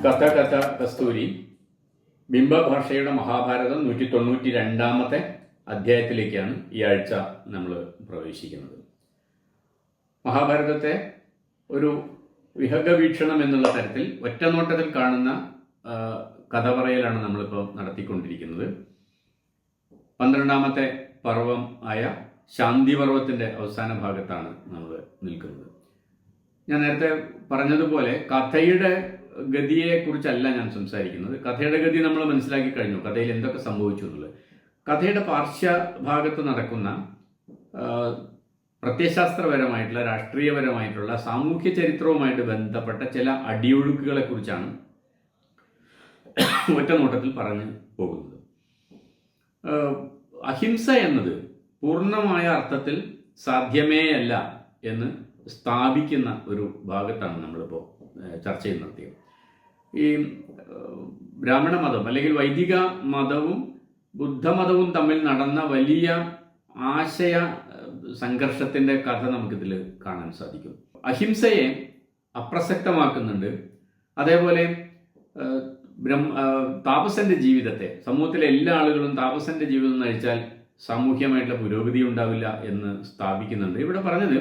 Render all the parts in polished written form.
കഥ കഥ കസ്തൂരി ബിംബഭാഷയുടെ മഹാഭാരതം 192 അധ്യായത്തിലേക്കാണ് ഈ ആഴ്ച നമ്മൾ പ്രവേശിക്കുന്നത്. മഹാഭാരതത്തെ ഒരു വിഹഗവീക്ഷണം എന്നുള്ള തരത്തിൽ ഒറ്റനോട്ടത്തിൽ കാണുന്ന കഥ പറയലാണ് നമ്മളിപ്പോൾ നടത്തിക്കൊണ്ടിരിക്കുന്നത്. 12ാമത്തെ പർവം ആയ ശാന്തിപർവത്തിൻ്റെ അവസാന ഭാഗത്താണ് നമ്മൾ നിൽക്കുന്നത്. ഞാൻ നേരത്തെ പറഞ്ഞതുപോലെ കഥയുടെ ഗതിയെക്കുറിച്ചല്ല ഞാൻ സംസാരിക്കുന്നത്. കഥയുടെ ഗതി നമ്മൾ മനസ്സിലാക്കി കഴിഞ്ഞു, കഥയിൽ എന്തൊക്കെ സംഭവിച്ചു എന്നുള്ളത്. കഥയുടെ പാർശ്വഭാഗത്ത് നടക്കുന്ന പ്രത്യയശാസ്ത്രപരമായിട്ടുള്ള, രാഷ്ട്രീയപരമായിട്ടുള്ള, സാമൂഹ്യ ചരിത്രവുമായിട്ട് ബന്ധപ്പെട്ട ചില അടിയൊഴുക്കുകളെ കുറിച്ചാണ് ഒറ്റനോട്ടത്തിൽ പറഞ്ഞു പോകുന്നത്. അഹിംസ എന്നത് പൂർണ്ണമായ അർത്ഥത്തിൽ സാധ്യമേയല്ല എന്ന് സ്ഥാപിക്കുന്ന ഒരു ഭാഗത്താണ് നമ്മളിപ്പോൾ ചർച്ച ചെയ്ത് നടത്തിയത്. ഈ ബ്രാഹ്മണ മതം അല്ലെങ്കിൽ വൈദിക മതവും ബുദ്ധമതവും തമ്മിൽ നടന്ന വലിയ ആശയ സംഘർഷത്തിൻ്റെ കഥ നമുക്കിതിൽ കാണാൻ സാധിക്കും. അഹിംസയെ അപ്രസക്തമാക്കുന്നുണ്ട്. അതേപോലെ താപസന്റെ ജീവിതത്തെ, സമൂഹത്തിലെ എല്ലാ ആളുകളും താപസന്റെ ജീവിതം നയിച്ചാൽ സാമൂഹ്യമായിട്ടുള്ള പുരോഗതി ഉണ്ടാവില്ല എന്ന് സ്ഥാപിക്കുന്നുണ്ട്. ഇവിടെ പറഞ്ഞത്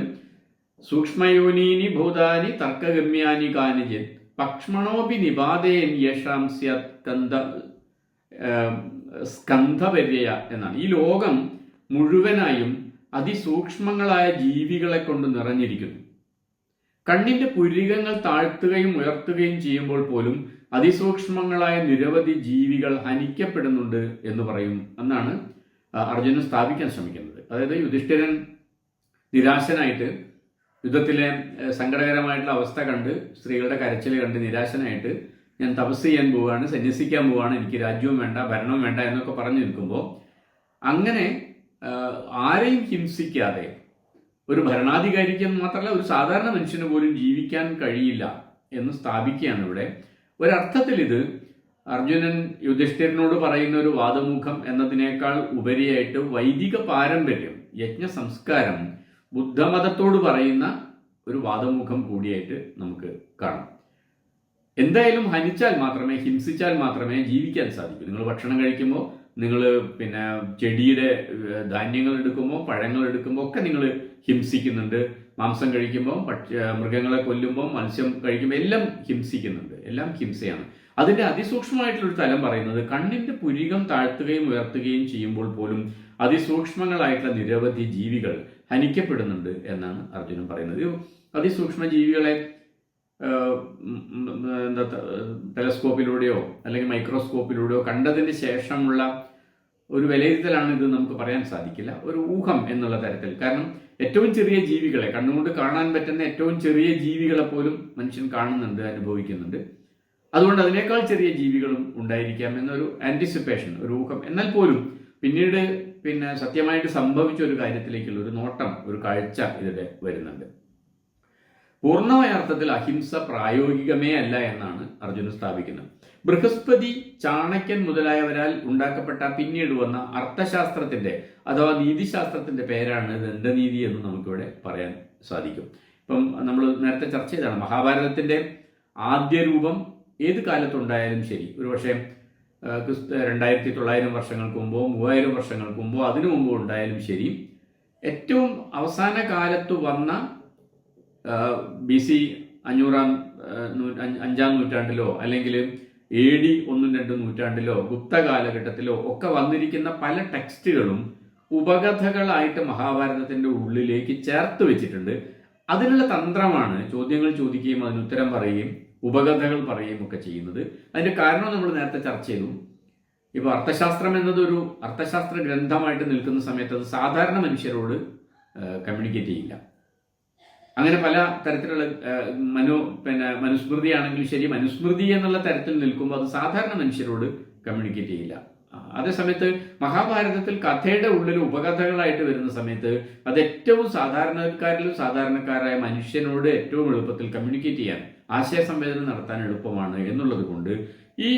സൂക്ഷ്മയോനീനി ഭൂതാനി തർക്കഗമ്യാനി കാനിജിൻ പക്ഷ്മണോപി നിപാതേൻ യേഷാം സ്കന്ധപര്യ എന്നാണ്. ഈ ലോകം മുഴുവനായും അതിസൂക്ഷ്മങ്ങളായ ജീവികളെ കൊണ്ട് നിറഞ്ഞിരിക്കുന്നു. കണ്ണിന്റെ പുരികങ്ങൾ താഴ്ത്തുകയും ഉയർത്തുകയും ചെയ്യുമ്പോൾ പോലും അതിസൂക്ഷ്മങ്ങളായ നിരവധി ജീവികൾ ഹനിക്കപ്പെടുന്നുണ്ട് എന്ന് പറയും എന്നാണ് അർജുനൻ സ്ഥാപിക്കാൻ ശ്രമിക്കുന്നത്. അതായത് യുധിഷ്ഠിരൻ നിരാശനായിട്ട് യുദ്ധത്തിലെ സങ്കടകരമായിട്ടുള്ള അവസ്ഥ കണ്ട്, സ്ത്രീകളുടെ കരച്ചിൽ കണ്ട് നിരാശനായിട്ട് ഞാൻ തപസ് ചെയ്യാൻ പോവുകയാണ്, സന്യസിക്കാൻ പോവുകയാണ്, എനിക്ക് രാജ്യവും വേണ്ട, ഭരണവും വേണ്ട എന്നൊക്കെ പറഞ്ഞു നിൽക്കുമ്പോൾ അങ്ങനെ ആരെയും ഹിംസിക്കാതെ ഒരു ഭരണാധികാരിക്ക് മാത്രമല്ല ഒരു സാധാരണ മനുഷ്യന് പോലും ജീവിക്കാൻ കഴിയില്ല എന്ന് സ്ഥാപിക്കുകയാണ് ഇവിടെ. ഒരർത്ഥത്തിൽ ഇത് അർജുനൻ യുധിഷ്ഠിരനോട് പറയുന്ന ഒരു വാദമുഖം എന്നതിനേക്കാൾ ഉപരിയായിട്ട് വൈദിക പാരമ്പര്യം, യജ്ഞ സംസ്കാരം, ബുദ്ധമതത്തോട് പറയുന്ന ഒരു വാദമുഖം കൂടിയായിട്ട് നമുക്ക് കാണാം. എന്തായാലും ഹനിച്ചാൽ മാത്രമേ, ഹിംസിച്ചാൽ മാത്രമേ ജീവിക്കാൻ സാധിക്കൂ. നിങ്ങൾ ഭക്ഷണം കഴിക്കുമ്പോൾ, നിങ്ങൾ ചെടിയുടെ ധാന്യങ്ങൾ എടുക്കുമ്പോൾ, പഴങ്ങൾ എടുക്കുമ്പോൾ ഒക്കെ നിങ്ങൾ ഹിംസിക്കുന്നുണ്ട്. മാംസം കഴിക്കുമ്പോൾ, മൃഗങ്ങളെ കൊല്ലുമ്പോൾ, മത്സ്യം കഴിക്കുമ്പോൾ എല്ലാം ഹിംസിക്കുന്നുണ്ട്. എല്ലാം ഹിംസയാണ്. അതിൻ്റെ അതിസൂക്ഷ്മമായിട്ടുള്ളൊരു തലം പറയുന്നത് കണ്ണിൻ്റെ പുരികം താഴ്ത്തുകയും ഉയർത്തുകയും ചെയ്യുമ്പോൾ പോലും അതിസൂക്ഷ്മങ്ങളായിട്ടുള്ള നിരവധി ജീവികൾ ഹനിക്കപ്പെടുന്നുണ്ട് എന്നാണ് അർജുനൻ പറയുന്നത്. അതിസൂക്ഷ്മ ജീവികളെ ടെലസ്കോപ്പിലൂടെയോ അല്ലെങ്കിൽ മൈക്രോസ്കോപ്പിലൂടെയോ കണ്ടതിന് ശേഷമുള്ള ഒരു വിലയിരുത്തലാണ് ഇത് നമുക്ക് പറയാൻ സാധിക്കില്ല. ഒരു ഊഹം എന്നുള്ള തരത്തിൽ. കാരണം ഏറ്റവും ചെറിയ ജീവികളെ, കണ്ണുകൊണ്ട് കാണാൻ പറ്റുന്ന ഏറ്റവും ചെറിയ ജീവികളെ പോലും മനുഷ്യൻ കാണുന്നുണ്ട്, അനുഭവിക്കുന്നുണ്ട്. അതുകൊണ്ട് അതിനേക്കാൾ ചെറിയ ജീവികളും ഉണ്ടായിരിക്കാം എന്നൊരു ആന്റിസിപ്പേഷൻ, ഒരു ഊഹം. എന്നാൽ പോലും പിന്നീട് സത്യമായിട്ട് സംഭവിച്ച ഒരു കാര്യത്തിലേക്കുള്ള ഒരു നോട്ടം, ഒരു കാഴ്ച ഇതിടെ വരുന്നുണ്ട്. പൂർണ്ണമായ അർത്ഥത്തിൽ അഹിംസ പ്രായോഗികമേ അല്ല എന്നാണ് അർജുനൻ സ്ഥാപിക്കുന്നത്. ബൃഹസ്പതി, ചാണക്യൻ മുതലായവരാൽ ഉണ്ടാക്കപ്പെട്ട പിന്നീട് വന്ന അർത്ഥശാസ്ത്രത്തിന്റെ അഥവാ നീതിശാസ്ത്രത്തിന്റെ പേരാണ് ദണ്ഡനീതി എന്ന് നമുക്കിവിടെ പറയാൻ സാധിക്കും. ഇപ്പം നമ്മൾ നേരത്തെ ചർച്ച ചെയ്തതാണ്, മഹാഭാരതത്തിന്റെ ആദ്യ രൂപം ഏത് കാലത്തുണ്ടായാലും ശരി, ഒരുപക്ഷെ 2900 വർഷങ്ങൾക്ക് മുമ്പോ 3000 വർഷങ്ങൾക്ക് മുമ്പോ അതിനു മുമ്പോ ഉണ്ടായാലും ശരി, ഏറ്റവും അവസാന കാലത്ത് വന്ന BC 5ാം നൂറ്റാണ്ടിലോ അല്ലെങ്കിൽ AD 1-2 നൂറ്റാണ്ടിലോ ഗുപ്ത കാലഘട്ടത്തിലോ ഒക്കെ വന്നിരിക്കുന്ന പല ടെക്സ്റ്റുകളും ഉപകഥകളായിട്ട് മഹാഭാരതത്തിന്റെ ഉള്ളിലേക്ക് ചേർത്ത് വെച്ചിട്ടുണ്ട്. അതിനുള്ള തന്ത്രമാണ് ചോദ്യങ്ങൾ ചോദിക്കുകയും അതിന് ഉത്തരം പറയുകയും ഉപകഥകൾ പറയുകയും ഒക്കെ ചെയ്യുന്നത്. അതിന്റെ കാരണം നമ്മൾ നേരത്തെ ചർച്ച ചെയ്തു. ഇപ്പോൾ അർത്ഥശാസ്ത്രം എന്നതൊരു അർത്ഥശാസ്ത്ര ഗ്രന്ഥമായിട്ട് നിൽക്കുന്ന സമയത്ത് അത് സാധാരണ മനുഷ്യരോട് കമ്മ്യൂണിക്കേറ്റ് ചെയ്യില്ല. അങ്ങനെ പല തരത്തിലുള്ള മനുസ്മൃതിയാണെങ്കിലും ശരി, മനുസ്മൃതി എന്നുള്ള തരത്തിൽ നിൽക്കുമ്പോൾ അത് സാധാരണ മനുഷ്യരോട് കമ്മ്യൂണിക്കേറ്റ് ചെയ്യില്ല. അതേസമയത്ത് മഹാഭാരതത്തിൽ കഥയുടെ ഉള്ളിൽ ഉപകഥകളായിട്ട് വരുന്ന സമയത്ത് അത് ഏറ്റവും സാധാരണക്കാരായ മനുഷ്യനോട് ഏറ്റവും എളുപ്പത്തിൽ കമ്മ്യൂണിക്കേറ്റ് ചെയ്യാൻ, ആശയസംവേദനം നടത്താൻ എളുപ്പമാണ് എന്നുള്ളത് കൊണ്ട് ഈ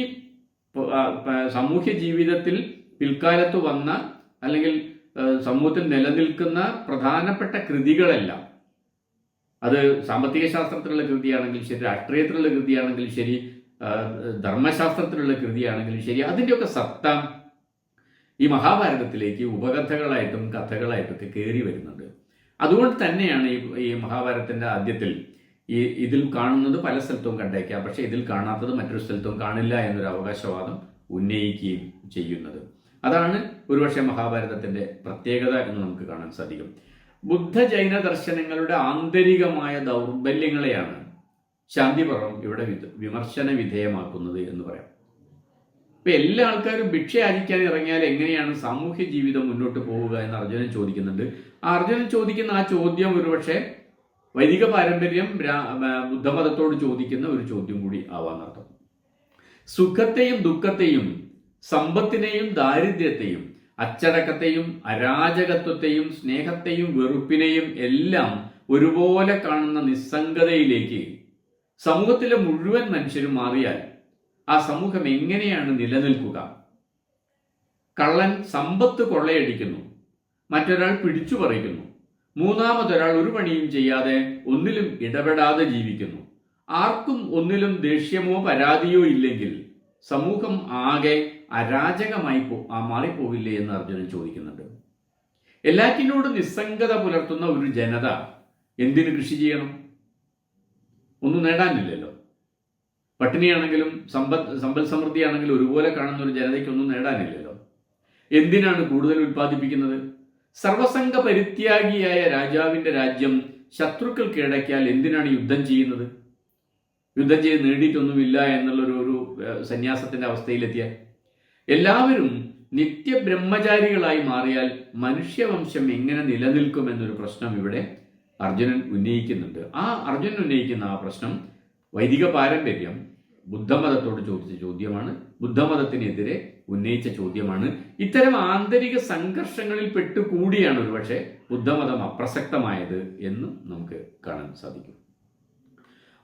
സാമൂഹ്യ ജീവിതത്തിൽ പിൽക്കാലത്ത് വന്ന അല്ലെങ്കിൽ സമൂഹത്തിൽ നിലനിൽക്കുന്ന പ്രധാനപ്പെട്ട കൃതികളെല്ലാം, അത് സാമ്പത്തിക ശാസ്ത്രത്തിലുള്ള കൃതിയാണെങ്കിലും ശരി, രാഷ്ട്രീയത്തിലുള്ള കൃതിയാണെങ്കിലും ശരി, ധർമ്മശാസ്ത്രത്തിലുള്ള കൃതിയാണെങ്കിലും ശരി, അതിൻ്റെയൊക്കെ സത്ത ഈ മഹാഭാരതത്തിലേക്ക് ഉപകഥകളായിട്ടും കഥകളായിട്ടൊക്കെ കയറി വരുന്നുണ്ട്. അതുകൊണ്ട് തന്നെയാണ് ഈ മഹാഭാരതത്തിൻ്റെ ആദ്യത്തിൽ ഇതിൽ കാണുന്നത് പല സ്ഥലത്തും കണ്ടേക്കാം, പക്ഷേ ഇതിൽ കാണാത്തത് മറ്റൊരു സ്ഥലത്തും കാണില്ല എന്നൊരു അവകാശവാദം ഉന്നയിക്കുകയും ചെയ്യുന്നത്. അതാണ് ഒരുപക്ഷെ മഹാഭാരതത്തിൻ്റെ പ്രത്യേകത എന്ന് നമുക്ക് കാണാൻ സാധിക്കും. ബുദ്ധ ജൈന ദർശനങ്ങളുടെ ആന്തരികമായ ദൗർബല്യങ്ങളെയാണ് ശാന്തിപർവം ഇവിടെ വിമർശന വിധേയമാക്കുന്നത് എന്ന് പറയാം. ഇപ്പൊ എല്ലാ ആൾക്കാരും ഭിക്ഷ യാചിക്കാൻ ഇറങ്ങിയാൽ എങ്ങനെയാണ് സാമൂഹ്യ ജീവിതം മുന്നോട്ട് പോവുക എന്ന് അർജുനൻ ചോദിക്കുന്നുണ്ട്. ആ അർജുനൻ ചോദിക്കുന്ന ആ ചോദ്യം ഒരുപക്ഷെ വൈദിക പാരമ്പര്യം ബുദ്ധമതത്തോട് ചോദിക്കുന്ന ഒരു ചോദ്യം കൂടി ആവാന്നർത്ഥം. സുഖത്തെയും ദുഃഖത്തെയും സമ്പത്തിനെയും ദാരിദ്ര്യത്തെയും അച്ചടക്കത്തെയും അരാജകത്വത്തെയും സ്നേഹത്തെയും വെറുപ്പിനെയും എല്ലാം ഒരുപോലെ കാണുന്ന നിസ്സംഗതയിലേക്ക് സമൂഹത്തിലെ മുഴുവൻ മനുഷ്യരും മാറിയാൽ ആ സമൂഹം എങ്ങനെയാണ് നിലനിൽക്കുക? കള്ളൻ സമ്പത്ത് കൊള്ളയടിക്കുന്നു, മറ്റൊരാൾ പിടിച്ചു പറിക്കുന്നു, മൂന്നാമതൊരാൾ ഒരു പണിയും ചെയ്യാതെ ഒന്നിലും ഇടപെടാതെ ജീവിക്കുന്നു. ആർക്കും ഒന്നിലും ദേഷ്യമോ പരാതിയോ ഇല്ലെങ്കിൽ സമൂഹം ആകെ അരാജകമായി മാറിപ്പോവില്ലേ എന്ന് അർജുനൻ ചോദിക്കുന്നുണ്ട്. എല്ലാറ്റിനോടും നിസ്സംഗത പുലർത്തുന്ന ഒരു ജനത എന്തിനു കൃഷി ചെയ്യണം? ഒന്നും നേടാനില്ലല്ലോ. പട്ടിണിയാണെങ്കിലും സമ്പൽ സമൃദ്ധിയാണെങ്കിലും ഒരുപോലെ കാണുന്ന ഒരു ജനതയ്ക്കൊന്നും നേടാനില്ലല്ലോ. എന്തിനാണ് കൂടുതൽ ഉൽപ്പാദിപ്പിക്കുന്നത്? സർവസംഘ പരിത്യാഗിയായ രാജാവിന്റെ രാജ്യം ശത്രുക്കൾ കീഴടക്കിയാൽ എന്തിനാണ് യുദ്ധം ചെയ്യുന്നത്? യുദ്ധം ചെയ്ത് നേടിയിട്ടൊന്നുമില്ല എന്നുള്ളൊരു സന്യാസത്തിന്റെ അവസ്ഥയിലെത്തിയ എല്ലാവരും നിത്യബ്രഹ്മചാരികളായി മാറിയാൽ മനുഷ്യവംശം എങ്ങനെ നിലനിൽക്കുമെന്നൊരു പ്രശ്നം ഇവിടെ അർജുനൻ ഉന്നയിക്കുന്നുണ്ട്. ആ അർജുനൻ ഉന്നയിക്കുന്ന ആ പ്രശ്നം വൈദിക പാരമ്പര്യം ബുദ്ധമതത്തോട് ചോദിച്ച ചോദ്യമാണ്, ബുദ്ധമതത്തിനെതിരെ ഉന്നയിച്ച ചോദ്യമാണ്. ഇത്തരം ആന്തരിക സംഘർഷങ്ങളിൽ പെട്ടുകൂടിയാണ് ഒരുപക്ഷെ ബുദ്ധമതം അപ്രസക്തമായത് എന്ന് നമുക്ക് കാണാൻ സാധിക്കും.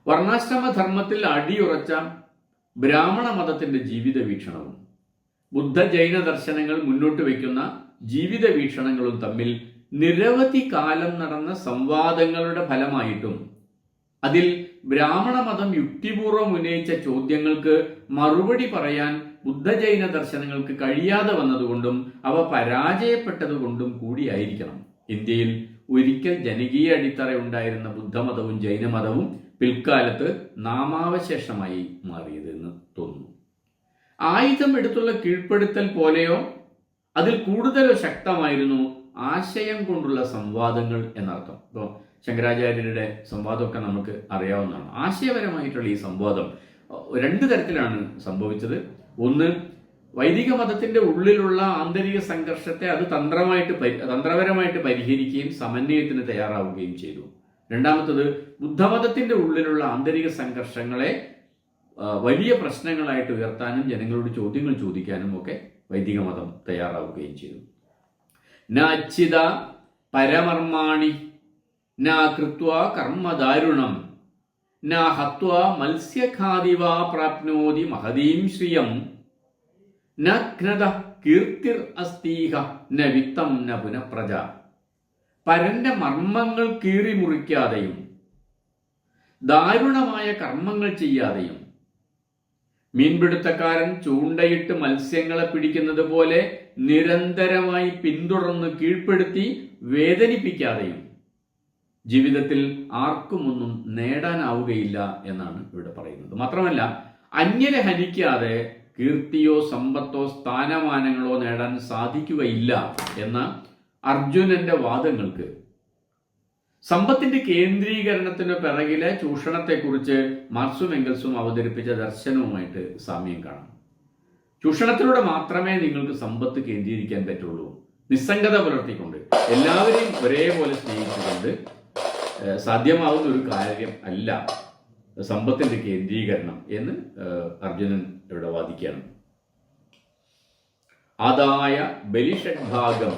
വർണ്ണാശ്രമധർമ്മത്തിൽ അടിയുറച്ച ബ്രാഹ്മണ മതത്തിന്റെ ജീവിത വീക്ഷണവും ബുദ്ധ ജൈന ദർശനങ്ങൾ മുന്നോട്ട് വയ്ക്കുന്ന ജീവിത വീക്ഷണങ്ങളും തമ്മിൽ നിരവധി കാലം നടന്ന സംവാദങ്ങളുടെ ഫലമായിട്ടും അതിൽ ബ്രാഹ്മണ മതം യുക്തിപൂർവ്വം ഉന്നയിച്ച ചോദ്യങ്ങൾക്ക് മറുപടി പറയാൻ ബുദ്ധജൈന ദർശനങ്ങൾക്ക് കഴിയാതെ വന്നതുകൊണ്ടും അവ പരാജയപ്പെട്ടതുകൊണ്ടും കൂടിയായിരിക്കണം ഇന്ത്യയിൽ ഒരിക്കൽ ജനകീയ അടിത്തറ ഉണ്ടായിരുന്ന ബുദ്ധമതവും ജൈനമതവും പിൽക്കാലത്ത് നാമാവശേഷമായി മാറിയതെന്ന് തോന്നുന്നു. ആയുധം എടുത്തുള്ള കീഴ്പ്പെടുത്തൽ പോലെയോ അതിൽ കൂടുതലോ ശക്തമായിരുന്നു ആശയം കൊണ്ടുള്ള സംവാദങ്ങൾ എന്നർത്ഥം. ഇപ്പോൾ ശങ്കരാചാര്യരുടെ സംവാദമൊക്കെ നമുക്ക് അറിയാവുന്നതാണ്. ആശയപരമായിട്ടുള്ള ഈ സംവാദം രണ്ട് തരത്തിലാണ് സംഭവിച്ചത്. ഒന്ന്, വൈദിക മതത്തിന്റെ ഉള്ളിലുള്ള ആന്തരിക സംഘർഷത്തെ അത് തന്ത്രപരമായിട്ട് പരിഹരിക്കുകയും സമന്വയത്തിന് തയ്യാറാവുകയും ചെയ്തു. രണ്ടാമത്തത്, ബുദ്ധമതത്തിന്റെ ഉള്ളിലുള്ള ആന്തരിക സംഘർഷങ്ങളെ വലിയ പ്രശ്നങ്ങളായിട്ട് ഉയർത്താനും ജനങ്ങളോട് ചോദ്യങ്ങൾ ചോദിക്കാനും ഒക്കെ വൈദിക മതം തയ്യാറാവുകയും ചെയ്തു. നാച്ചിത പരമർമാണി നാ കൃത്വ കർമ്മദാരുണം നാ ഹത്വ മത്സ്യഖാദിവാ പ്രാപ്നോതി മഹതീം ശ്രിയം നഘ്നത കീർത്തിർ അസ്തീഹ ന വിത്തം ന പുനഃപ്രജ. പരന്റെ മർമ്മങ്ങൾ കീറി മുറിക്കാതെയും ദാരുണമായ കർമ്മങ്ങൾ ചെയ്യാതെയും മീൻപിടുത്തക്കാരൻ ചൂണ്ടയിട്ട് മത്സ്യങ്ങളെ പിടിക്കുന്നത് പോലെ നിരന്തരമായി പിന്തുടർന്ന് കീഴ്പ്പെടുത്തി വേദനിപ്പിക്കാതെയും ജീവിതത്തിൽ ആർക്കുമൊന്നും നേടാനാവുകയില്ല എന്നാണ് ഇവിടെ പറയുന്നത്. മാത്രമല്ല, അന്യരെ ഹനിക്കാതെ കീർത്തിയോ സമ്പത്തോ സ്ഥാനമാനങ്ങളോ നേടാൻ സാധിക്കുകയില്ല എന്ന അർജുനന്റെ വാദങ്ങൾക്ക് സമ്പത്തിന്റെ കേന്ദ്രീകരണത്തിന് പിറകിലെ ചൂഷണത്തെക്കുറിച്ച് മാർക്സും എംഗൽസും അവതരിപ്പിച്ച ദർശനവുമായിട്ട് സാമ്യം കാണാം. ചൂഷണത്തിലൂടെ മാത്രമേ നിങ്ങൾക്ക് സമ്പത്ത് കേന്ദ്രീകരിക്കാൻ പറ്റുള്ളൂ. നിസ്സംഗത പുലർത്തിക്കൊണ്ട് എല്ലാവരെയും ഒരേപോലെ സ്നേഹിച്ചുകൊണ്ട് സാധ്യമാവുന്ന ഒരു കാര്യം അല്ല സമ്പത്തിന്റെ കേന്ദ്രീകരണം എന്ന് അർജുനൻ ഇവിടെ വാദിക്കുകയാണ്. ആദായ ബലിഷഡ്ഭാഗം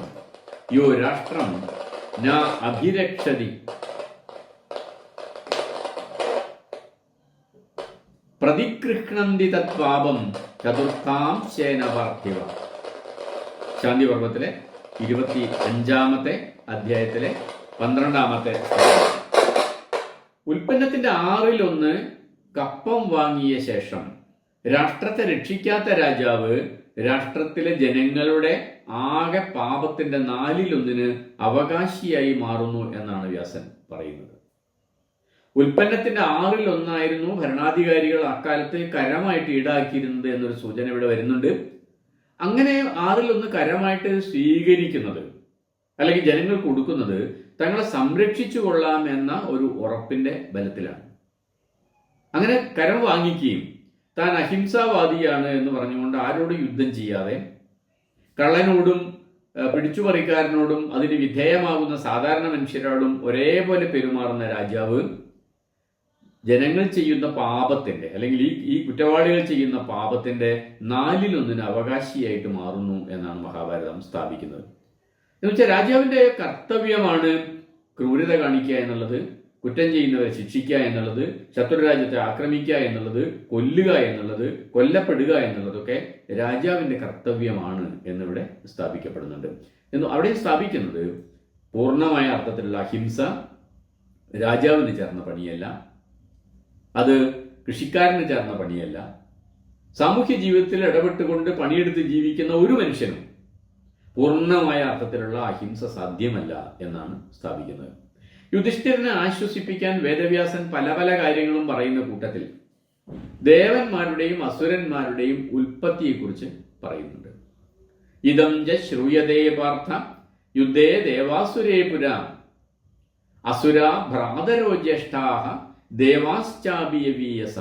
യോ രാഷ്ട്രം ന അഭിരക്ഷതി പ്രതിഗൃഹ്ണന്തി തത്പാപം ചതുർത്ഥാം ശേന പാർത്ഥിവ. ശാന്തിപർവത്തിലെ 25-ാമത്തെ അധ്യായത്തിലെ 12-ാമത്തെ ഉൽപ്പന്നത്തിന്റെ 1/6 കപ്പം വാങ്ങിയ ശേഷം രാഷ്ട്രത്തെ രക്ഷിക്കാത്ത രാജാവ് രാഷ്ട്രത്തിലെ ജനങ്ങളുടെ ആകെ പാപത്തിന്റെ 4/1 അവകാശിയായി മാറുന്നു എന്നാണ് വ്യാസൻ പറയുന്നത്. ഉൽപ്പന്നത്തിന്റെ 1/6 ഭരണാധികാരികൾ അക്കാലത്ത് കരമായിട്ട് ഈടാക്കിയിരുന്നത് എന്നൊരു സൂചന ഇവിടെ വരുന്നുണ്ട്. അങ്ങനെ 1/6 കരമായിട്ട് സ്വീകരിക്കുന്നത് അല്ലെങ്കിൽ ജനങ്ങൾ കൊടുക്കുന്നത് തങ്ങളെ സംരക്ഷിച്ചു കൊള്ളാം എന്ന ഒരു ഉറപ്പിന്റെ ബലത്തിലാണ്. അങ്ങനെ കരം വാങ്ങിക്കുകയും താൻ അഹിംസാവാദിയാണ് എന്ന് പറഞ്ഞുകൊണ്ട് ആരോടും യുദ്ധം ചെയ്യാതെ കള്ളനോടും പിടിച്ചുപറിക്കാരനോടും അതിന് വിധേയമാകുന്ന സാധാരണ മനുഷ്യരോടും ഒരേപോലെ പെരുമാറുന്ന രാജാവ് ജനങ്ങൾ ചെയ്യുന്ന പാപത്തിന്റെ അല്ലെങ്കിൽ ഈ കുറ്റവാളികൾ ചെയ്യുന്ന പാപത്തിന്റെ 4/1 അവകാശിയായിട്ട് മാറുന്നു എന്നാണ് മഹാഭാരതം സ്ഥാപിക്കുന്നത്. എന്ന് വെച്ചാൽ രാജാവിന്റെ കർത്തവ്യമാണ് ക്രൂരത കാണിക്കുക എന്നുള്ളത്, കുറ്റം ചെയ്യുന്നവരെ ശിക്ഷിക്കുക എന്നുള്ളത്, ശത്രുരാജ്യത്തെ ആക്രമിക്കുക എന്നുള്ളത്, കൊല്ലുക എന്നുള്ളത്, കൊല്ലപ്പെടുക എന്നുള്ളതൊക്കെ രാജാവിന്റെ കർത്തവ്യമാണ് എന്നിവിടെ സ്ഥാപിക്കപ്പെടുന്നുണ്ട്. അവിടെ സ്ഥാപിക്കുന്നത് പൂർണ്ണമായ അർത്ഥത്തിലുള്ള അഹിംസ രാജാവിന് ചേർന്ന പണിയല്ല, അത് കൃഷിക്കാരന് ചേർന്ന പണിയല്ല. സാമൂഹ്യ ജീവിതത്തിൽ ഇടപെട്ടുകൊണ്ട് പണിയെടുത്ത് ജീവിക്കുന്ന ഒരു മനുഷ്യനും പൂർണ്ണമായ അർത്ഥത്തിലുള്ള അഹിംസ സാധ്യമല്ല എന്നാണ് സ്ഥാപിക്കുന്നത്. യുധിഷ്ഠിരനെ ആശ്വസിപ്പിക്കാൻ വേദവ്യാസൻ പല പല കാര്യങ്ങളും പറയുന്ന കൂട്ടത്തിൽ ദേവന്മാരുടെയും അസുരന്മാരുടെയും ഉൽപ്പത്തിയെക്കുറിച്ച് പറയുന്നുണ്ട്. ഇതം ജ ശ്രൂയതേ പാർത്ഥ യുദ്ധേ ദേവാസുരേ പുരാ അസുര ഭ്രാതരോ ജ്യേഷ്ഠാഹ ദേവാശ്ചാബിയവീയസ.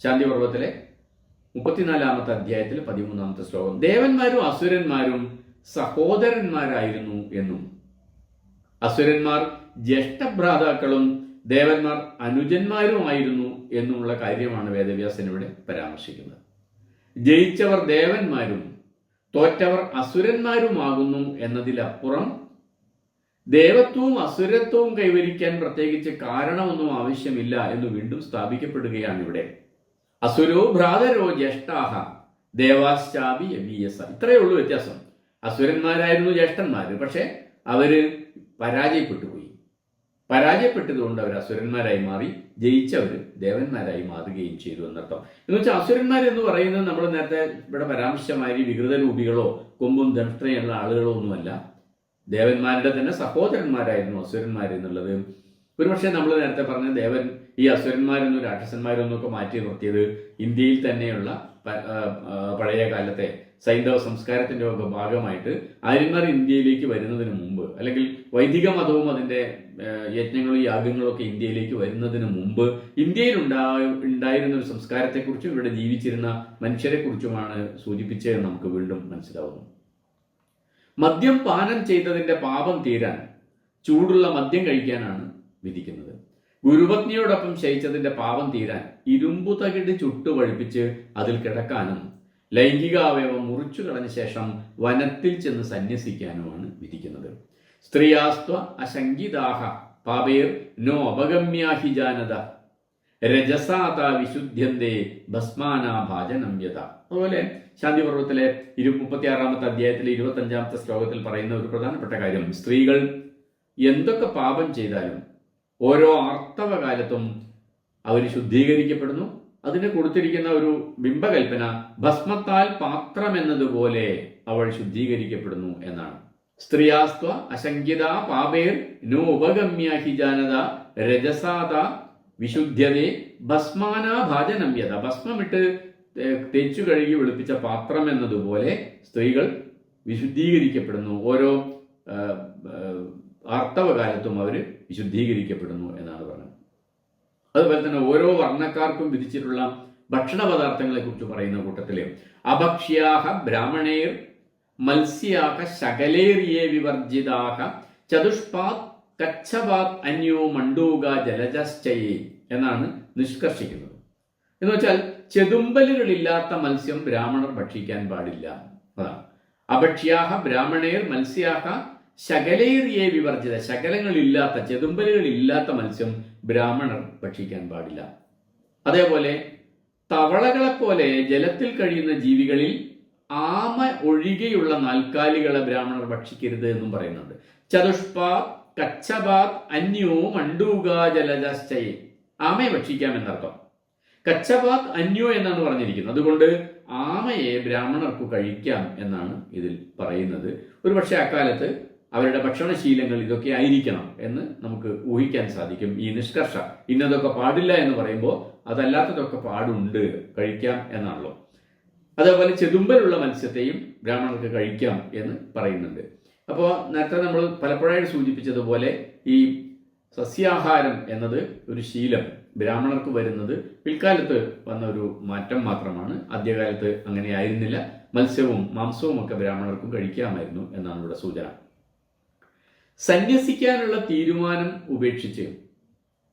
ശാന്തിപർവ്വത്തിലെ 34-ാമത്തെ അധ്യായത്തിൽ 13-ാമത്തെ ശ്ലോകം. ദേവന്മാരും അസുരന്മാരും സഹോദരന്മാരായിരുന്നു എന്നും അസുരന്മാർ ജ്യേഷ്ഠഭ്രാതാക്കളും ദേവന്മാർ അനുജന്മാരുമായിരുന്നു എന്നുമുള്ള കാര്യമാണ് വേദവ്യാസൻ ഇവിടെ പരാമർശിക്കുന്നത്. ജയിച്ചവർ ദേവന്മാരും തോറ്റവർ അസുരന്മാരുമാകുന്നു എന്നതിലപ്പുറം ദേവത്വവും അസുരത്വവും കൈവരിക്കാൻ പ്രത്യേകിച്ച് കാരണമൊന്നും ആവശ്യമില്ല എന്ന് വീണ്ടും സ്ഥാപിക്കപ്പെടുകയാണ് ഇവിടെ. അസുരോ ഭ്രാതരോ ജ്യേഷ്ഠാഹ ദേവാശ്ചാപി യവീയസ. ഇത്രയേ ഉള്ളൂ വ്യത്യാസം. അസുരന്മാരായിരുന്നു ജ്യേഷ്ഠന്മാര്, പക്ഷെ അവര് പരാജയപ്പെട്ടുപോയി. പരാജയപ്പെട്ടതുകൊണ്ട് അവർ അസുരന്മാരായി മാറി, ജയിച്ചവര് ദേവന്മാരായി മാറുകയും ചെയ്തു എന്നർത്ഥം. എന്ന് വെച്ചാൽ അസുരന്മാരെന്ന് പറയുന്നത് നമ്മൾ നേരത്തെ ഇവിടെ പരാമർശമായി വികൃത രൂപികളോ കൊമ്പും ദംഷ്ട്രയുള്ള ആളുകളോ ഒന്നുമല്ല. ദേവന്മാരുടെ തന്നെ സഹോദരന്മാരായിരുന്നു അസുരന്മാരെന്നുള്ളത്. ഒരുപക്ഷെ നമ്മൾ നേരത്തെ പറഞ്ഞ ഈ അസുരന്മാരെന്നും രാക്ഷസന്മാരെന്നും ഒക്കെ മാറ്റി നിർത്തിയത് ഇന്ത്യയിൽ തന്നെയുള്ള പഴയ കാലത്തെ സൈന്ധവ സംസ്കാരത്തിന്റെ ഒക്കെ ഭാഗമായിട്ട് ആര്യന്മാർ ഇന്ത്യയിലേക്ക് വരുന്നതിന് മുമ്പ്, അല്ലെങ്കിൽ വൈദിക മതവും അതിന്റെ യജ്ഞങ്ങളും യാഗങ്ങളും ഒക്കെ ഇന്ത്യയിലേക്ക് വരുന്നതിന് മുമ്പ് ഇന്ത്യയിൽ ഉണ്ടായിരുന്ന ഒരു സംസ്കാരത്തെക്കുറിച്ചും ഇവിടെ ജീവിച്ചിരുന്ന മനുഷ്യരെക്കുറിച്ചുമാണ് സൂചിപ്പിച്ചത് നമുക്ക് വീണ്ടും മനസ്സിലാവുന്നു. മദ്യം പാനം ചെയ്തതിന്റെ പാപം തീരാൻ ചൂടുള്ള മദ്യം കഴിക്കാനാണ് വിധിക്കുന്നത്. ഗുരുപത്നിയോടൊപ്പം ശയിച്ചതിന്റെ പാപം തീരാൻ ഇരുമ്പു തകിട് ചുട്ടു വഴിപ്പിച്ച് അതിൽ കിടക്കാനും ലൈംഗികാവയവം മുറിച്ചു കളഞ്ഞ ശേഷം വനത്തിൽ ചെന്ന് സന്യസിക്കാനുമാണ് വിധിക്കുന്നത്. സ്ത്രീയാസ്ത്വ അശങ്കിതാഹ പാപേർ നോ അപഗമ്യാഹി ജാനത രജസാത വിശുദ്ധ്യന്തേ ഭസ്മാനാ ഭാജനം യഥ. അതുപോലെ ശാന്തിപർവ്വത്തിലെ 36-ാമത്തെ അധ്യായത്തിലെ 25-ാമത്തെ ശ്ലോകത്തിൽ പറയുന്ന ഒരു പ്രധാനപ്പെട്ട കാര്യം, സ്ത്രീകൾ എന്തൊക്കെ പാപം ചെയ്താലും ഓരോ ആർത്തവകാലത്തും അവർ ശുദ്ധീകരിക്കപ്പെടുന്നു. അതിന് കൊടുത്തിരിക്കുന്ന ഒരു ബിംബകൽപ്പന ഭസ്മത്താൽ പാത്രം എന്നതുപോലെ അവൾ ശുദ്ധീകരിക്കപ്പെടുന്നു എന്നാണ്. സ്ത്രീയാസ്ത്വ അശങ്കിത പാപേർ നോ ഉപഗമ്യ ഹി ജാനത രജസാത വിശുദ്ധ്യതേ ഭസ്മാനാ ഭാജനമ്യത. ഭസ്മമിട്ട് തേച്ചു കഴുകി വെളുപ്പിച്ച പാത്രം എന്നതുപോലെ സ്ത്രീകൾ വിശുദ്ധീകരിക്കപ്പെടുന്നു. ഓരോ ആർത്തവകാലത്തും അവർ വിശുദ്ധീകരിക്കപ്പെടുന്നു എന്നാണ് പറയുന്നത്. അതുപോലെ തന്നെ ഓരോ വർണ്ണക്കാർക്കും വിധിച്ചിട്ടുള്ള ഭക്ഷണ പദാർത്ഥങ്ങളെ കുറിച്ച് പറയുന്ന കൂട്ടത്തില് അഭക്ഷ്യാഹ ബ്രാഹ്മണേർ മത്സ്യാഹ ശകലേറിയേ വിവർജിതാഹ ചതുഷ്പാത് കച്ഛപാത് അന്യോ മണ്ടൂക ജലജശ്ചയേ എന്നാണ് നിഷ്കർഷിക്കുന്നത്. എന്ന് വെച്ചാൽ ചെതുമ്പലുകളില്ലാത്ത മത്സ്യം ബ്രാഹ്മണർ ഭക്ഷിക്കാൻ പാടില്ല. അതാണ് അഭക്ഷ്യാഹ ബ്രാഹ്മണേർ മത്സ്യാഹ ശകലേറിയേ വിവർജിത. ശകലങ്ങളില്ലാത്ത ചെതുമ്പലുകളില്ലാത്ത മത്സ്യം ബ്രാഹ്മണർ ഭക്ഷിക്കാൻ പാടില്ല. അതേപോലെ തവളകളെപ്പോലെ ജലത്തിൽ കഴിയുന്ന ജീവികളിൽ ആമ ഒഴികെയുള്ള നാൽക്കാലികളെ ബ്രാഹ്മണർ ഭക്ഷിക്കരുത് എന്നും പറയുന്നുണ്ട്. ചതുഷ്പാത് കച്ഛപാത് അന്യോ മണ്ടൂക ജലജശ്ചയേ. ആമയെ ഭക്ഷിക്കാം എന്നർത്ഥം. കച്ചപാത് അന്യോ എന്നാണ് പറഞ്ഞിരിക്കുന്നത്. അതുകൊണ്ട് ആമയെ ബ്രാഹ്മണർക്ക് കഴിക്കാം എന്നാണ് ഇതിൽ പറയുന്നത്. ഒരുപക്ഷെ അക്കാലത്ത് അവരുടെ ഭക്ഷണശീലങ്ങൾ ഇതൊക്കെ ആയിരിക്കണം എന്ന് നമുക്ക് ഊഹിക്കാൻ സാധിക്കും. ഈ നിഷ്കർഷ ഇന്നതൊക്കെ പാടില്ല എന്ന് പറയുമ്പോൾ അതല്ലാത്തതൊക്കെ പാടുണ്ട്, കഴിക്കാം എന്നാണല്ലോ. അതേപോലെ ചെതുമ്പലുള്ള മത്സ്യത്തെയും ബ്രാഹ്മണർക്ക് കഴിക്കാം എന്ന് പറയുന്നുണ്ട്. അപ്പോൾ നേരത്തെ നമ്മൾ പലപ്പോഴായിട്ട് സൂചിപ്പിച്ചതുപോലെ ഈ സസ്യാഹാരം എന്നത് ഒരു ശീലം ബ്രാഹ്മണർക്ക് വരുന്നത് പിൽക്കാലത്ത് വന്ന ഒരു മാറ്റം മാത്രമാണ്. ആദ്യകാലത്ത് അങ്ങനെ ആയിരുന്നില്ല. മത്സ്യവും മാംസവും ഒക്കെ ബ്രാഹ്മണർക്കും കഴിക്കാമായിരുന്നു എന്നാണ് ഇവിടെ സൂചന. സന്യസിക്കാനുള്ള തീരുമാനം ഉപേക്ഷിച്ച്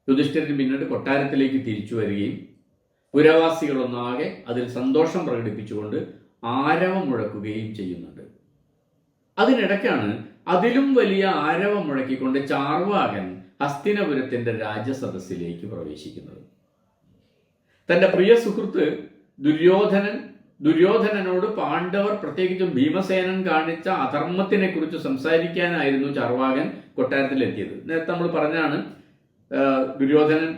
യുധിഷ്ഠിരൻ പിന്നീട് കൊട്ടാരത്തിലേക്ക് തിരിച്ചു വരികയും പുരവാസികളൊന്നാകെ അതിൽ സന്തോഷം പ്രകടിപ്പിച്ചുകൊണ്ട് ആരവം മുഴക്കുകയും ചെയ്യുന്നുണ്ട്. അതിനിടയ്ക്കാണ് അതിലും വലിയ ആരവം മുഴക്കിക്കൊണ്ട് ചാർവാകൻ ഹസ്തിനപുരത്തിന്റെ രാജസദസ്സിലേക്ക് പ്രവേശിക്കുന്നത്. തന്റെ പ്രിയ സുഹൃത്ത് ദുര്യോധനനോട് പാണ്ഡവർ പ്രത്യേകിച്ചും ഭീമസേനൻ കാണിച്ച അധർമ്മത്തിനെ കുറിച്ച് സംസാരിക്കാനായിരുന്നു ചാർവാകൻ കൊട്ടാരത്തിലെത്തിയത്. നേരത്തെ നമ്മൾ പറഞ്ഞാണ്, ദുര്യോധനൻ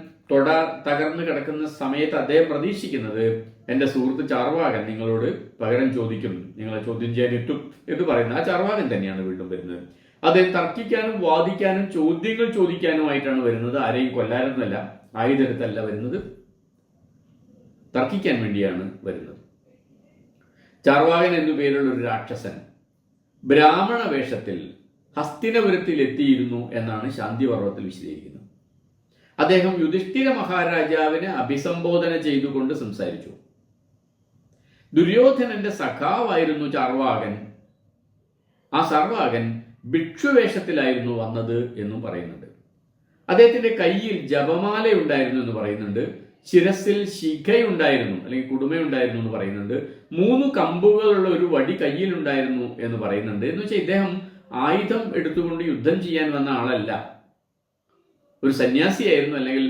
തകർന്നു കിടക്കുന്ന സമയത്ത് അദ്ദേഹം പ്രതീക്ഷിക്കുന്നത് എന്റെ സുഹൃത്ത് ചാർവാകൻ നിങ്ങളോട് പകരം ചോദിക്കും, നിങ്ങളെ ചോദ്യം ചെയ്യാൻ എത്തും എന്ന് പറയുന്നത് ആ ചാർവാകൻ തന്നെയാണ് വീണ്ടും വരുന്നത്. അദ്ദേഹം തർക്കിക്കാനും വാദിക്കാനും ചോദ്യങ്ങൾ ചോദിക്കാനുമായിട്ടാണ് വരുന്നത്. ആരെയും കൊല്ലാനൊന്നുമല്ല, ആയുധെടുത്തല്ല വരുന്നത്, തർക്കിക്കാൻ വേണ്ടിയാണ് വരുന്നത്. ചാർവാകൻ എന്നു പേരുള്ള ഒരു രാക്ഷസൻ ബ്രാഹ്മണ വേഷത്തിൽ ഹസ്തിനപുരത്തിൽ എത്തിയിരുന്നു എന്നാണ് ശാന്തിപർവ്വത്തിൽ വിശദീകരിക്കുന്നത്. അദ്ദേഹം യുധിഷ്ഠിര മഹാരാജാവിനെ അഭിസംബോധന ചെയ്തുകൊണ്ട് സംസാരിച്ചു. ദുര്യോധനന്റെ സഖാവായിരുന്നു ചാർവാകൻ. ആ ചാർവാകൻ ഭിക്ഷുവേഷത്തിലായിരുന്നു വന്നത് എന്നും പറയുന്നുണ്ട്. അദ്ദേഹത്തിന്റെ കയ്യിൽ ജപമാല ഉണ്ടായിരുന്നു എന്ന് പറയുന്നുണ്ട്. ശിരസിൽ ശിഖയുണ്ടായിരുന്നു അല്ലെങ്കിൽ കുടുമയുണ്ടായിരുന്നു എന്ന് പറയുന്നുണ്ട്. 3 കമ്പുകളുള്ള ഒരു വടി കയ്യിലുണ്ടായിരുന്നു എന്ന് പറയുന്നുണ്ട്. എന്ന് വെച്ചാൽ ഇദ്ദേഹം ആയുധം എടുത്തുകൊണ്ട് യുദ്ധം ചെയ്യാൻ വന്ന ആളല്ല, ഒരു സന്യാസിയായിരുന്നു, അല്ലെങ്കിൽ